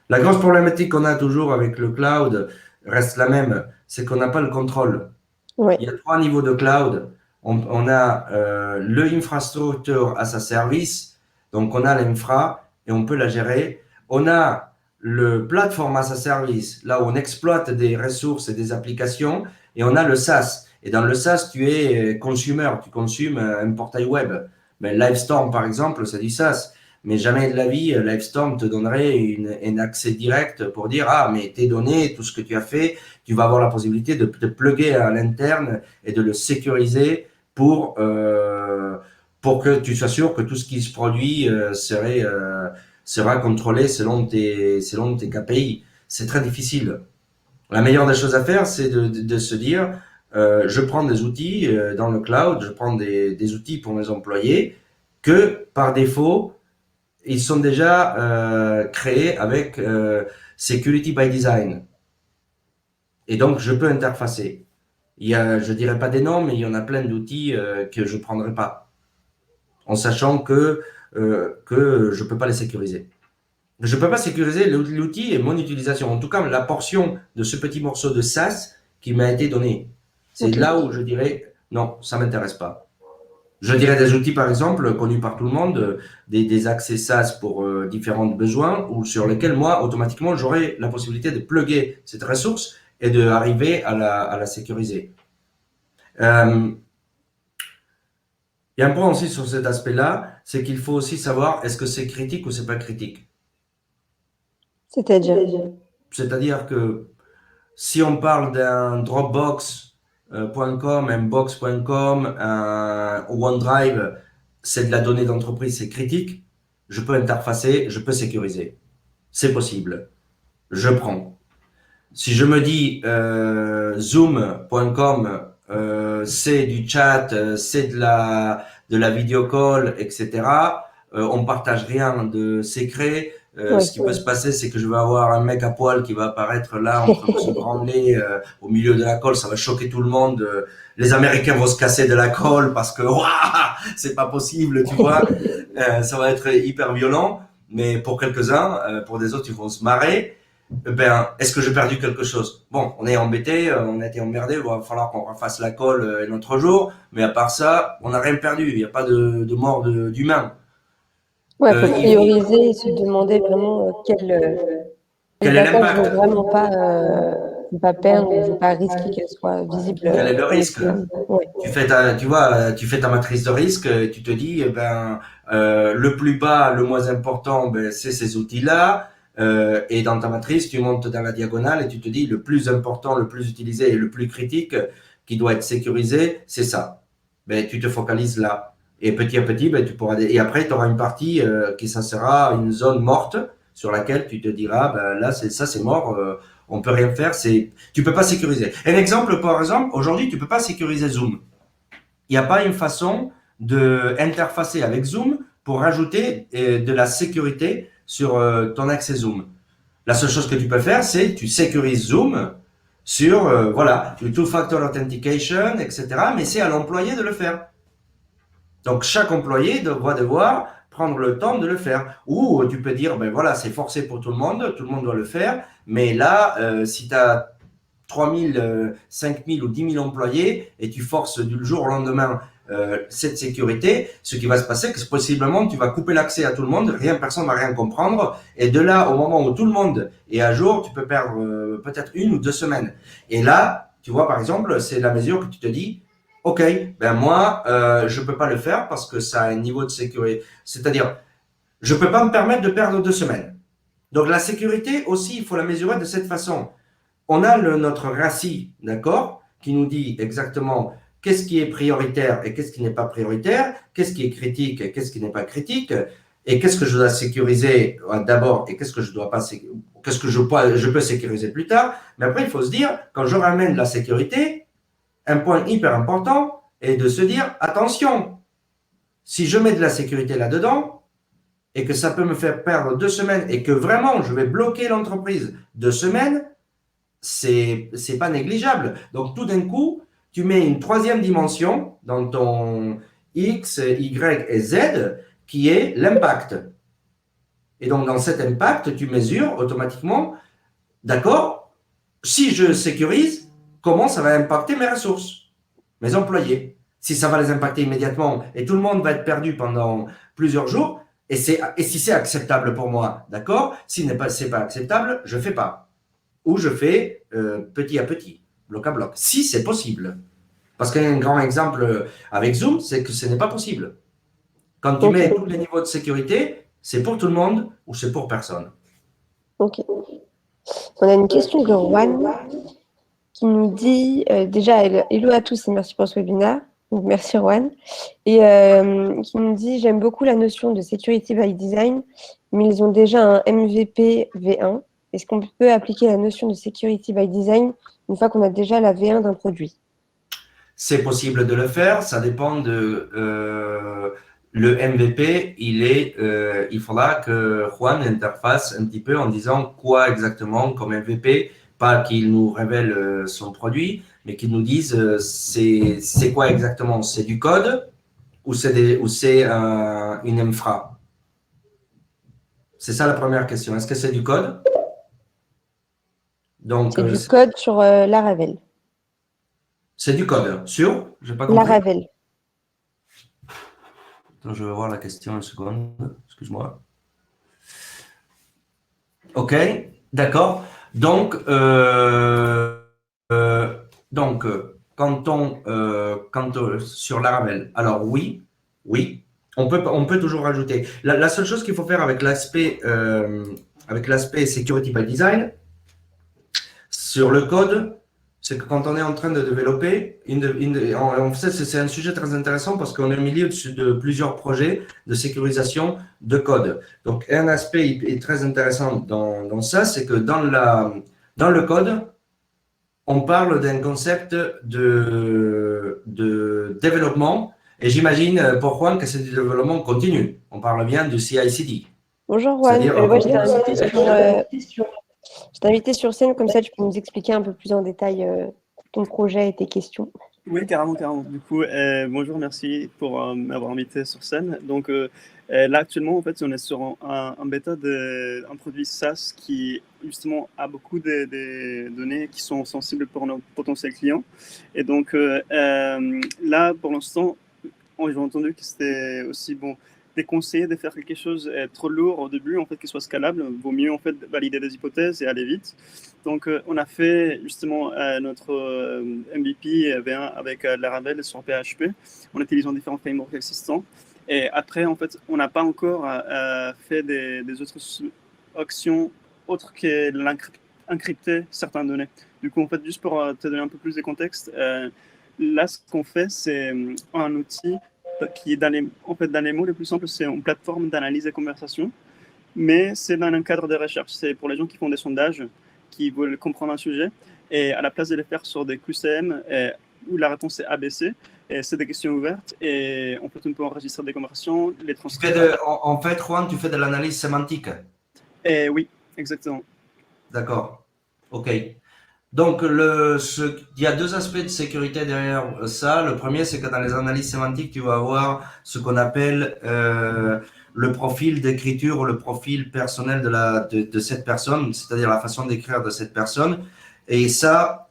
La grosse problématique qu'on a toujours avec le cloud reste la même, c'est qu'on n'a pas le contrôle. Oui. Il y a 3 niveaux de cloud. On a l'infrastructure as a service, donc on a l'infra et on peut la gérer. On a le platform as a service, là où on exploite des ressources et des applications, et on a le SaaS. Et dans le SaaS, tu es consumer, tu consumes un portail web. Mais Livestorm, par exemple, c'est du SaaS. Mais jamais de la vie, Livestorm te donnerait un accès direct pour dire, ah, mais tes données, tout ce que tu as fait, tu vas avoir la possibilité de te plugger à l'interne et de le sécuriser pour que tu sois sûr que tout ce qui se produit sera contrôlé selon tes KPI. C'est très difficile. La meilleure des choses à faire, c'est de se dire, je prends des outils dans le cloud, je prends des outils pour mes employés que par défaut, ils sont déjà créés avec Security by Design. Et donc, je peux interfacer. Il y a, je dirais pas des noms, mais il y en a plein d'outils que je prendrai pas, en sachant que je peux pas les sécuriser. Je peux pas sécuriser l'outil et mon utilisation. En tout cas, la portion de ce petit morceau de SaaS qui m'a été donné. C'est là où je dirais, non, ça m'intéresse pas. Je dirais des outils, par exemple, connus par tout le monde, des accès SaaS pour différents besoins, ou sur lesquels, moi, automatiquement, j'aurai la possibilité de plugger cette ressource et d'arriver à la sécuriser. Il y a un point aussi sur cet aspect-là, c'est qu'il faut aussi savoir est-ce que c'est critique ou c'est pas critique. C'est-à-dire que si on parle d'un Dropbox.com, un Box.com, un OneDrive, c'est de la donnée d'entreprise, c'est critique. Je peux interfacer, je peux sécuriser. C'est possible. Je prends. Si je me dis Zoom.com, c'est du chat, c'est de la video call, etc. On partage rien de secret. Ce qui peut se passer, c'est que je vais avoir un mec à poil qui va apparaître là en train de se branler au milieu de la call. Ça va choquer tout le monde. Les Américains vont se casser de la call parce que c'est pas possible, tu vois. Ça va être hyper violent. mais pour quelques-uns, pour des autres, ils vont se marrer. Ben, est-ce que j'ai perdu quelque chose? Bon, on est embêté, on a été emmerdé, il va falloir qu'on refasse la colle un autre jour, mais à part ça, on n'a rien perdu, il n'y a pas de mort d'humain. Ouais, il faut Il prioriser et se demander vraiment quelle Quel est data je veux l'impact? vraiment pas perdre ou je veux pas risquer qu'elle soit visible Quel est le à risque? l'extérieur. Ouais. Tu fais ta matrice de risque, tu te dis, eh ben, le plus bas, le moins important, ben, c'est ces outils-là. Et dans ta matrice, tu montes dans la diagonale et tu te dis, le plus important, le plus utilisé et le plus critique, qui doit être sécurisé, c'est ça. Ben, tu te focalises là. Et petit à petit, ben, tu pourras. Et après, tu auras une partie qui ça sera une zone morte sur laquelle tu te diras, ben, là, c'est mort. On peut rien faire. Tu peux pas sécuriser. Un exemple, par exemple, aujourd'hui, tu peux pas sécuriser Zoom. Il n'y a pas une façon d'interfacer avec Zoom pour rajouter de la sécurité sur ton accès Zoom. La seule chose que tu peux faire, c'est tu sécurises Zoom sur voilà, le two-factor authentication, etc. Mais c'est à l'employé de le faire. Donc chaque employé va devoir prendre le temps de le faire. Ou tu peux dire, ben voilà, c'est forcé pour tout le monde doit le faire. Mais là, si tu as 3000, 5000 ou 10 000 employés et tu forces du jour au lendemain cette sécurité, ce qui va se passer, c'est que possiblement tu vas couper l'accès à tout le monde, personne ne va rien comprendre, et de là au moment où tout le monde est à jour, tu peux perdre peut-être 1 ou 2 semaines. Et là, tu vois, par exemple, c'est la mesure que tu te dis, ok, ben moi, je peux pas le faire parce que ça a un niveau de sécurité, c'est-à-dire, je peux pas me permettre de perdre 2 semaines. Donc la sécurité aussi, il faut la mesurer de cette façon. On a notre RACI, d'accord, qui nous dit exactement qu'est-ce qui est prioritaire et qu'est-ce qui n'est pas prioritaire, qu'est-ce qui est critique et qu'est-ce qui n'est pas critique, et qu'est-ce que je dois sécuriser d'abord et qu'est-ce que je dois pas, qu'est-ce que je peux sécuriser plus tard. Mais après, il faut se dire, quand je ramène la sécurité, un point hyper important est de se dire, attention, si je mets de la sécurité là-dedans, et que ça peut me faire perdre 2 semaines et que vraiment je vais bloquer l'entreprise 2 semaines, c'est pas négligeable. Donc tout d'un coup, tu mets une troisième dimension dans ton X, Y et Z qui est l'impact. Et donc dans cet impact, tu mesures automatiquement, d'accord, si je sécurise, comment ça va impacter mes ressources, mes employés. Si ça va les impacter immédiatement et tout le monde va être perdu pendant plusieurs jours, et si c'est acceptable pour moi, d'accord, si c'est pas acceptable, je fais pas. Ou je fais petit à petit, bloc à bloc, si c'est possible. Parce qu'un grand exemple avec Zoom, c'est que ce n'est pas possible. Quand tu mets tous les niveaux de sécurité, c'est pour tout le monde ou c'est pour personne. Ok. On a une question de Juan qui nous dit déjà hello à tous et merci pour ce webinaire. Donc, merci Juan. Et qui nous dit j'aime beaucoup la notion de security by design, mais ils ont déjà un MVP V1. Est-ce qu'on peut appliquer la notion de security by design une fois qu'on a déjà la V1 d'un produit? C'est possible de le faire, ça dépend de le MVP. Il faudra que Juan interface un petit peu en disant quoi exactement comme MVP, pas qu'il nous révèle son produit, mais qu'il nous dise c'est quoi exactement, c'est du code ou c'est une infra. C'est ça la première question. Est-ce que c'est du code? Donc C'est du code sur Laravel. c'est du code. Sûr? J'ai pas compris. Laravel. Attends, je vais voir la question une seconde. Excuse-moi. Ok, d'accord. Donc, sur Laravel, alors oui, oui, on peut toujours rajouter. La seule chose qu'il faut faire avec l'aspect security by design sur le code, c'est que quand on est en train de développer, en fait, c'est un sujet très intéressant parce qu'on est au milieu de plusieurs projets de sécurisation de code. Donc, un aspect est très intéressant dans ça, c'est que dans le code, on parle d'un concept de développement, et j'imagine pour Juan que c'est du développement continu. On parle bien du CI/CD. Bonjour Juan. Ouais, je t'ai invité sur scène, comme ça tu peux nous expliquer un peu plus en détail ton projet et tes questions. Oui, carrément, carrément. Du coup, bonjour, merci pour m'avoir invité sur scène. Donc là, actuellement, en fait, on est sur un bêta d'un produit SaaS qui, justement, a beaucoup de données qui sont sensibles pour nos potentiels clients. Et donc là, pour l'instant, j'ai entendu que c'était aussi bon déconseillé de faire quelque chose trop lourd au début, en fait, qui soit scalable. Vaut mieux en fait valider des hypothèses et aller vite. Donc, on a fait justement notre MVP V1 avec Laravel sur PHP en utilisant différents frameworks existants. Et après, en fait, on n'a pas encore fait des autres actions autres que l'encrypter certaines données. Du coup, en fait, juste pour te donner un peu plus de contexte, là, ce qu'on fait, c'est un outil qui est en fait, dans les mots les plus simples, c'est une plateforme d'analyse des conversations, mais c'est dans un cadre de recherche. C'est pour les gens qui font des sondages, qui veulent comprendre un sujet, et à la place de les faire sur des QCM, où la réponse est ABC, et c'est des questions ouvertes, et en fait, on peut enregistrer des conversations, les transcrire. En fait, Juan, tu fais de l'analyse sémantique. Et oui, exactement. D'accord. OK. Donc, il y a deux aspects de sécurité derrière ça. Le premier, c'est que dans les analyses sémantiques, tu vas avoir ce qu'on appelle le profil d'écriture ou le profil personnel de cette personne, c'est-à-dire la façon d'écrire de cette personne. Et ça,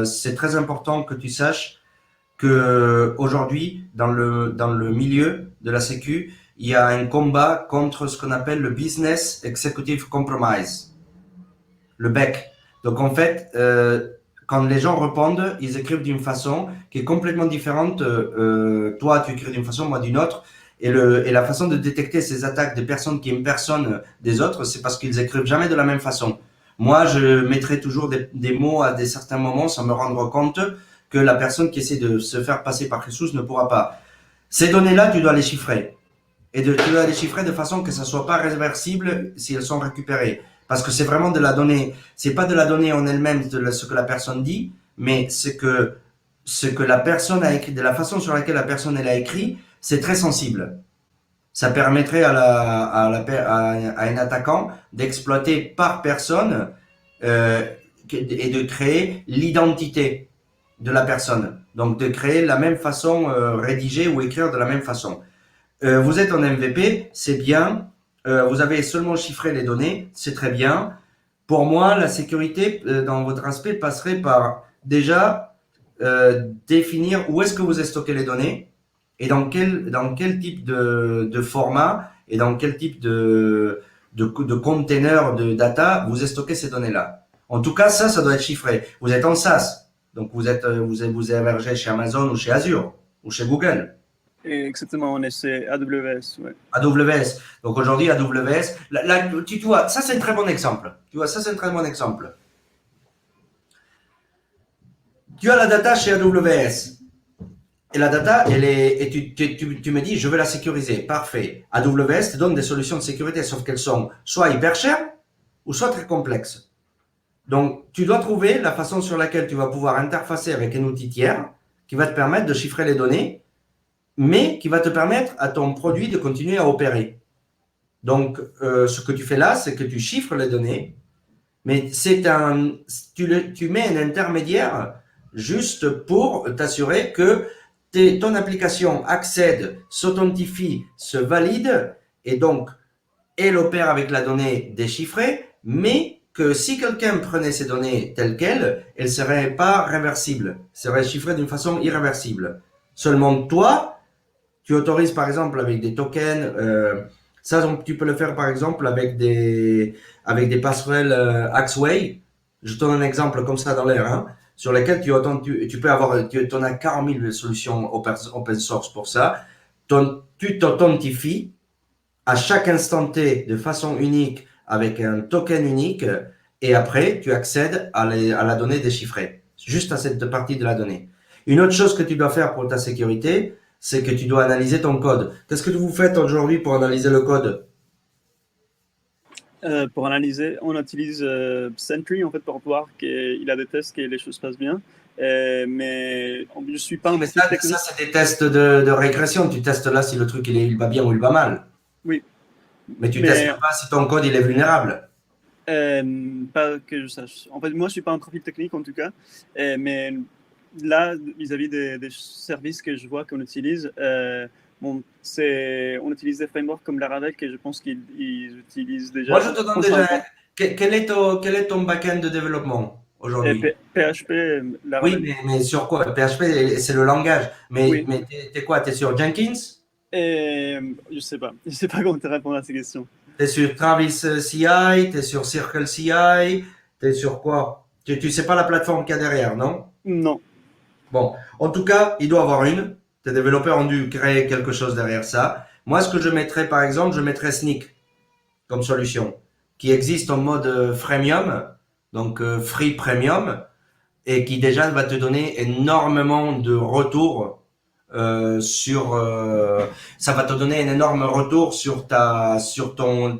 c'est très important que tu saches que aujourd'hui, dans le milieu de la sécu, il y a un combat contre ce qu'on appelle le Business Executive Compromise, le BEC. Donc en fait, quand les gens répondent, ils écrivent d'une façon qui est complètement différente. Toi, tu écris d'une façon, moi d'une autre. Et la façon de détecter ces attaques des personnes qui impersonnent des autres, c'est parce qu'ils écrivent jamais de la même façon. Moi, je mettrai toujours des mots à des certains moments sans me rendre compte que la personne qui essaie de se faire passer par Jesus ne pourra pas. Ces données-là, tu dois les chiffrer. Tu dois les chiffrer de façon que ça soit pas réversible si elles sont récupérées. Parce que c'est vraiment de la donnée, c'est pas de la donnée en elle-même de ce que la personne dit, mais ce que la personne a écrit, de la façon sur laquelle la personne elle a écrit, c'est très sensible. Ça permettrait à un attaquant d'exploiter par personne et de créer l'identité de la personne. Donc de créer la même façon, rédiger ou écrire de la même façon. Vous êtes en MVP, c'est bien. Vous avez seulement chiffré les données, c'est très bien. Pour moi, la sécurité dans votre aspect passerait par déjà définir où est-ce que vous stocké les données et dans quel type de format et dans quel type de container de data vous stocké ces données-là. En tout cas, ça doit être chiffré. Vous êtes en SaaS, donc vous hébergez chez Amazon ou chez Azure ou chez Google. Et exactement, on est chez AWS. Ouais. AWS. Donc aujourd'hui, AWS, tu vois, ça c'est un très bon exemple. Tu vois, ça c'est un très bon exemple. Tu as la data chez AWS. Et la data, elle est, et tu me dis, je veux la sécuriser. Parfait. AWS te donne des solutions de sécurité, sauf qu'elles sont soit hyper chères ou soit très complexes. Donc, tu dois trouver la façon sur laquelle tu vas pouvoir interfacer avec un outil tiers qui va te permettre de chiffrer les données, mais qui va te permettre à ton produit de continuer à opérer. Donc, ce que tu fais là, c'est que tu chiffres les données, mais tu mets un intermédiaire juste pour t'assurer que ton application accède, s'authentifie, se valide, et donc elle opère avec la donnée déchiffrée, mais que si quelqu'un prenait ces données telles quelles, elles ne seraient pas réversibles, seraient chiffrées d'une façon irréversible. Seulement toi, tu autorises par exemple avec des tokens, ça tu peux le faire par exemple avec des passerelles Axway. Je te donne un exemple comme ça dans l'air, hein, sur lesquels tu peux avoir, tu en as 40 000 solutions open source pour ça. Tu t'authentifies à chaque instant T de façon unique avec un token unique et après tu accèdes à la donnée déchiffrée, juste à cette partie de la donnée. Une autre chose que tu dois faire pour ta sécurité, c'est que tu dois analyser ton code. Qu'est-ce que vous faites aujourd'hui pour analyser le code? Pour analyser, on utilise Sentry en fait pour voir qu'il a des tests que les choses passent bien. Mais je suis pas un Mais profil technique. ça c'est des tests de régression. Tu testes là si le truc il va bien ou il va mal. Oui. Mais tu testes pas si ton code il est vulnérable. Pas que je sache. En fait, moi, je suis pas un profil technique en tout cas, mais là, vis-à-vis des services que je vois qu'on utilise, bon, on utilise des frameworks comme Laravel que je pense qu'ils utilisent Moi, déjà. je te donne On s'en déjà. rend compte. Quel est ton backend de développement Et aujourd'hui? PHP, Oui, Laravel. mais sur quoi? PHP, c'est le langage. Mais, Oui. mais t'es quoi? T'es sur Jenkins? Et je sais pas. Je sais pas comment te répondre à ces questions. T'es sur Travis CI? T'es sur Circle CI? T'es sur quoi? Tu sais pas la plateforme qu'il y a derrière, non? Non. Bon, en tout cas, il doit avoir une. Tes développeurs ont dû créer quelque chose derrière ça. Moi, ce que je mettrais, par exemple, je mettrais Snyk comme solution, qui existe en mode freemium, donc free premium, et qui déjà va te donner énormément de retours ça va te donner un énorme retour sur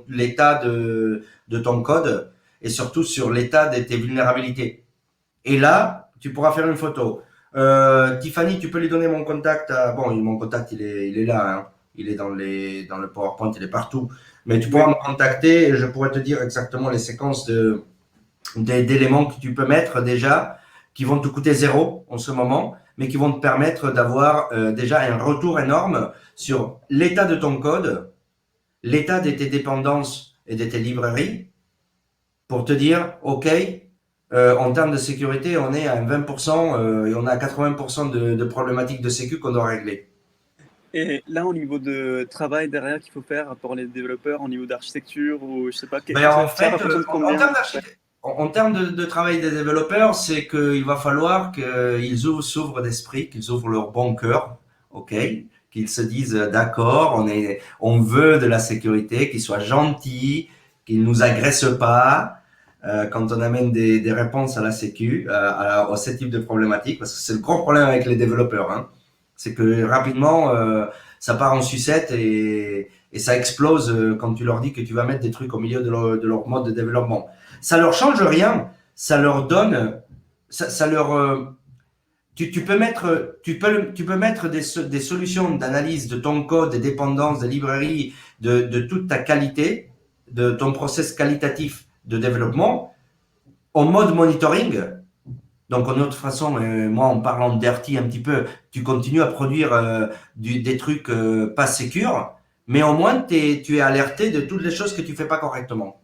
l'état de ton code et surtout sur l'état de tes vulnérabilités. Et là, tu pourras faire une photo. Tiffany, tu peux lui donner mon contact. Bon, mon contact, il est là. Hein. Il est dans le PowerPoint, il est partout. Mais tu pourras Oui. me contacter et je pourrais te dire exactement les séquences d'éléments que tu peux mettre déjà, qui vont te coûter zéro en ce moment, mais qui vont te permettre d'avoir déjà un retour énorme sur l'état de ton code, l'état de tes dépendances et de tes librairies, pour te dire, OK, en termes de sécurité, on est à 20% et on a 80% de problématiques de sécu qu'on doit régler. Et là, au niveau de travail derrière qu'il faut faire pour les développeurs, au niveau d'architecture ou je sais pas, Ben, en ça fait, représente en combien? termes en termes de travail des développeurs, c'est qu'il va falloir qu'ils s'ouvrent d'esprit, qu'ils ouvrent leur bon cœur, ok, qu'ils se disent d'accord, on veut de la sécurité, qu'ils soient gentils, qu'ils nous agressent pas quand on amène des réponses à la sécu, à ce type de problématique, parce que c'est le gros problème avec les développeurs, hein. C'est que rapidement, ça part en sucette et ça explose quand tu leur dis que tu vas mettre des trucs au milieu de leur mode de développement. Ça leur change rien, ça leur donne, ça leur, tu peux mettre des solutions d'analyse de ton code, des dépendances, des librairies, de toute ta qualité, de ton process qualitatif de développement en mode monitoring. Donc, en autre façon, moi, en parlant dirty un petit peu, tu continues à produire des trucs pas sécures, mais au moins, tu es alerté de toutes les choses que tu fais pas correctement.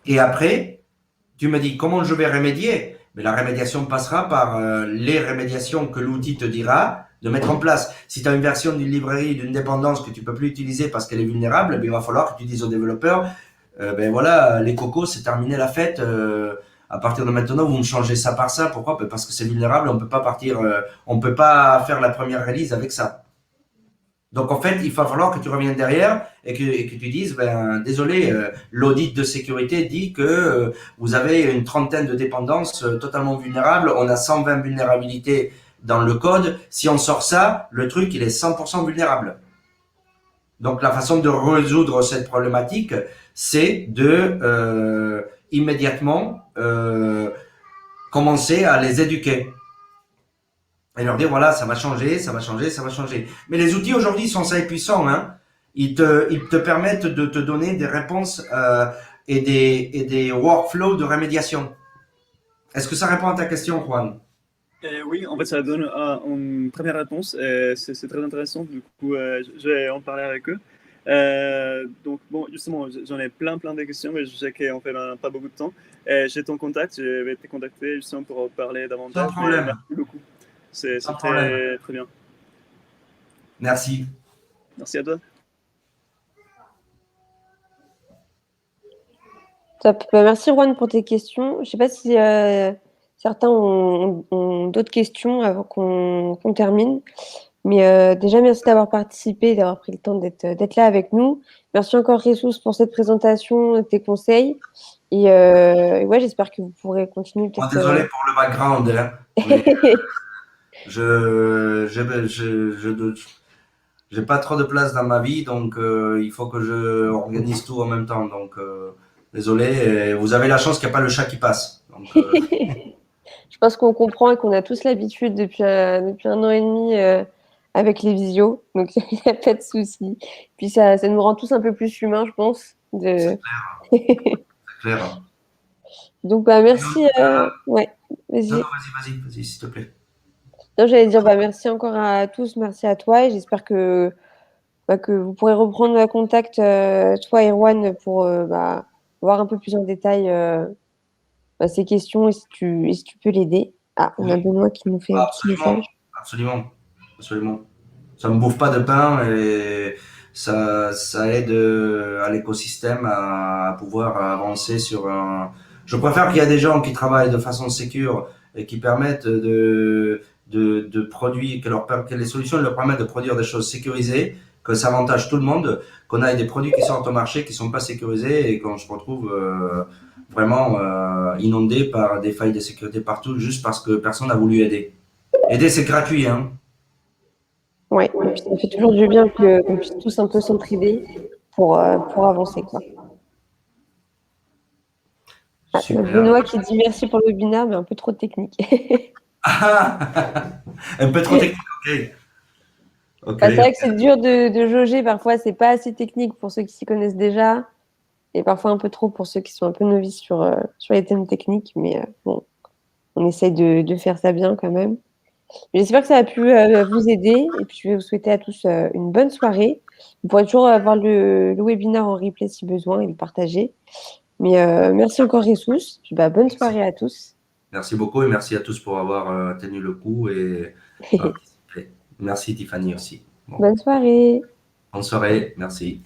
Et après, tu me dis comment je vais remédier. Mais la rémédiation passera par les rémédiations que l'outil te dira de mettre en place. Si tu as une version d'une librairie, d'une dépendance que tu peux plus utiliser parce qu'elle est vulnérable, il va falloir que tu dises aux développeurs, ben voilà, les cocos, c'est terminé la fête. À partir de maintenant, vous me changez ça par ça. Pourquoi? Parce que c'est vulnérable, on peut pas partir, on peut pas faire la première release avec ça. Donc en fait, il va falloir que tu reviennes derrière et que tu dises, ben désolé, l'audit de sécurité dit que vous avez une trentaine de dépendances totalement vulnérables. On a 120 vulnérabilités dans le code. Si on sort ça, le truc il est 100% vulnérable. Donc la façon de résoudre cette problématique, c'est de immédiatement commencer à les éduquer et leur dire voilà, ça va changer, ça va changer, ça va changer. Mais les outils aujourd'hui sont assez puissants, hein. Ils te permettent de te donner des réponses et des workflows de rémédiation. Est-ce que ça répond à ta question, Juan? Oui, en fait, ça donne une première réponse. C'est très intéressant. Du coup, je vais en parler avec eux. Donc, bon, justement, j'en ai plein de questions, mais je sais qu'on fait pas beaucoup de temps. J'ai ton contact, je vais te contacter justement pour parler Sans davantage. Mais problème. merci beaucoup. C'est Sans problème. très, très bien. Merci. Merci à toi. Top. Bah, merci Juan pour tes questions. Je ne sais pas si certains ont d'autres questions avant qu'on termine. Mais déjà, merci d'avoir participé, d'avoir pris le temps d'être là avec nous. Merci encore, Ressus, pour cette présentation, tes conseils. Et ouais, j'espère que vous pourrez continuer Moi, peut-être. désolé pour le background, hein, mais j'ai pas trop de place dans ma vie, donc il faut que je organise tout en même temps. Donc, désolé. Et vous avez la chance qu'il n'y a pas le chat qui passe. Donc, Je pense qu'on comprend et qu'on a tous l'habitude depuis 1 an et demi avec les visios. Donc, il n'y a pas de souci. Puis, ça nous rend tous un peu plus humains, je pense. c'est clair. Donc, bah, merci. Ouais. Non, non, Vas-y. vas-y, s'il te plaît. Non, j'allais dire bah, merci encore à tous, merci à toi et j'espère que vous pourrez reprendre contact, toi et Erwan, pour bah, voir un peu plus en détail bah, ces questions et si tu peux l'aider. Ah, on a Oui, Benoît qui nous fait un petit absolument, message. absolument, absolument. Ça me bouffe pas de pain et ça aide à l'écosystème à pouvoir avancer sur un. Je préfère qu'il y a des gens qui travaillent de façon sécure et qui permettent de produire, que les solutions leur permettent de produire des choses sécurisées, que ça avantage tout le monde, qu'on ait des produits qui sortent au marché qui sont pas sécurisés et qu'on se retrouve vraiment inondé par des failles de sécurité partout juste parce que personne n'a voulu aider. Aider, c'est gratuit, hein. Ouais, et puis ça fait toujours du bien qu'on puisse tous un peu s'entraider pour avancer, quoi. Ah, donc Super. Benoît qui dit merci pour le webinaire, mais un peu trop technique. Ah, un peu trop technique, ok. Ok. Bah, c'est vrai que c'est dur de jauger, parfois c'est pas assez technique pour ceux qui s'y connaissent déjà, et parfois un peu trop pour ceux qui sont un peu novices sur les thèmes techniques, mais bon, on essaye de faire ça bien quand même. J'espère que ça a pu vous aider, et puis je vais vous souhaiter à tous une bonne soirée. Vous pourrez toujours avoir le webinaire en replay si besoin et le partager. Mais merci encore, Ressus. Puis, bah, bonne Merci. soirée à tous. Merci beaucoup et merci à tous pour avoir tenu le coup et participé. Merci Tiffany aussi. Bon, Bonne soirée. bonne soirée, merci.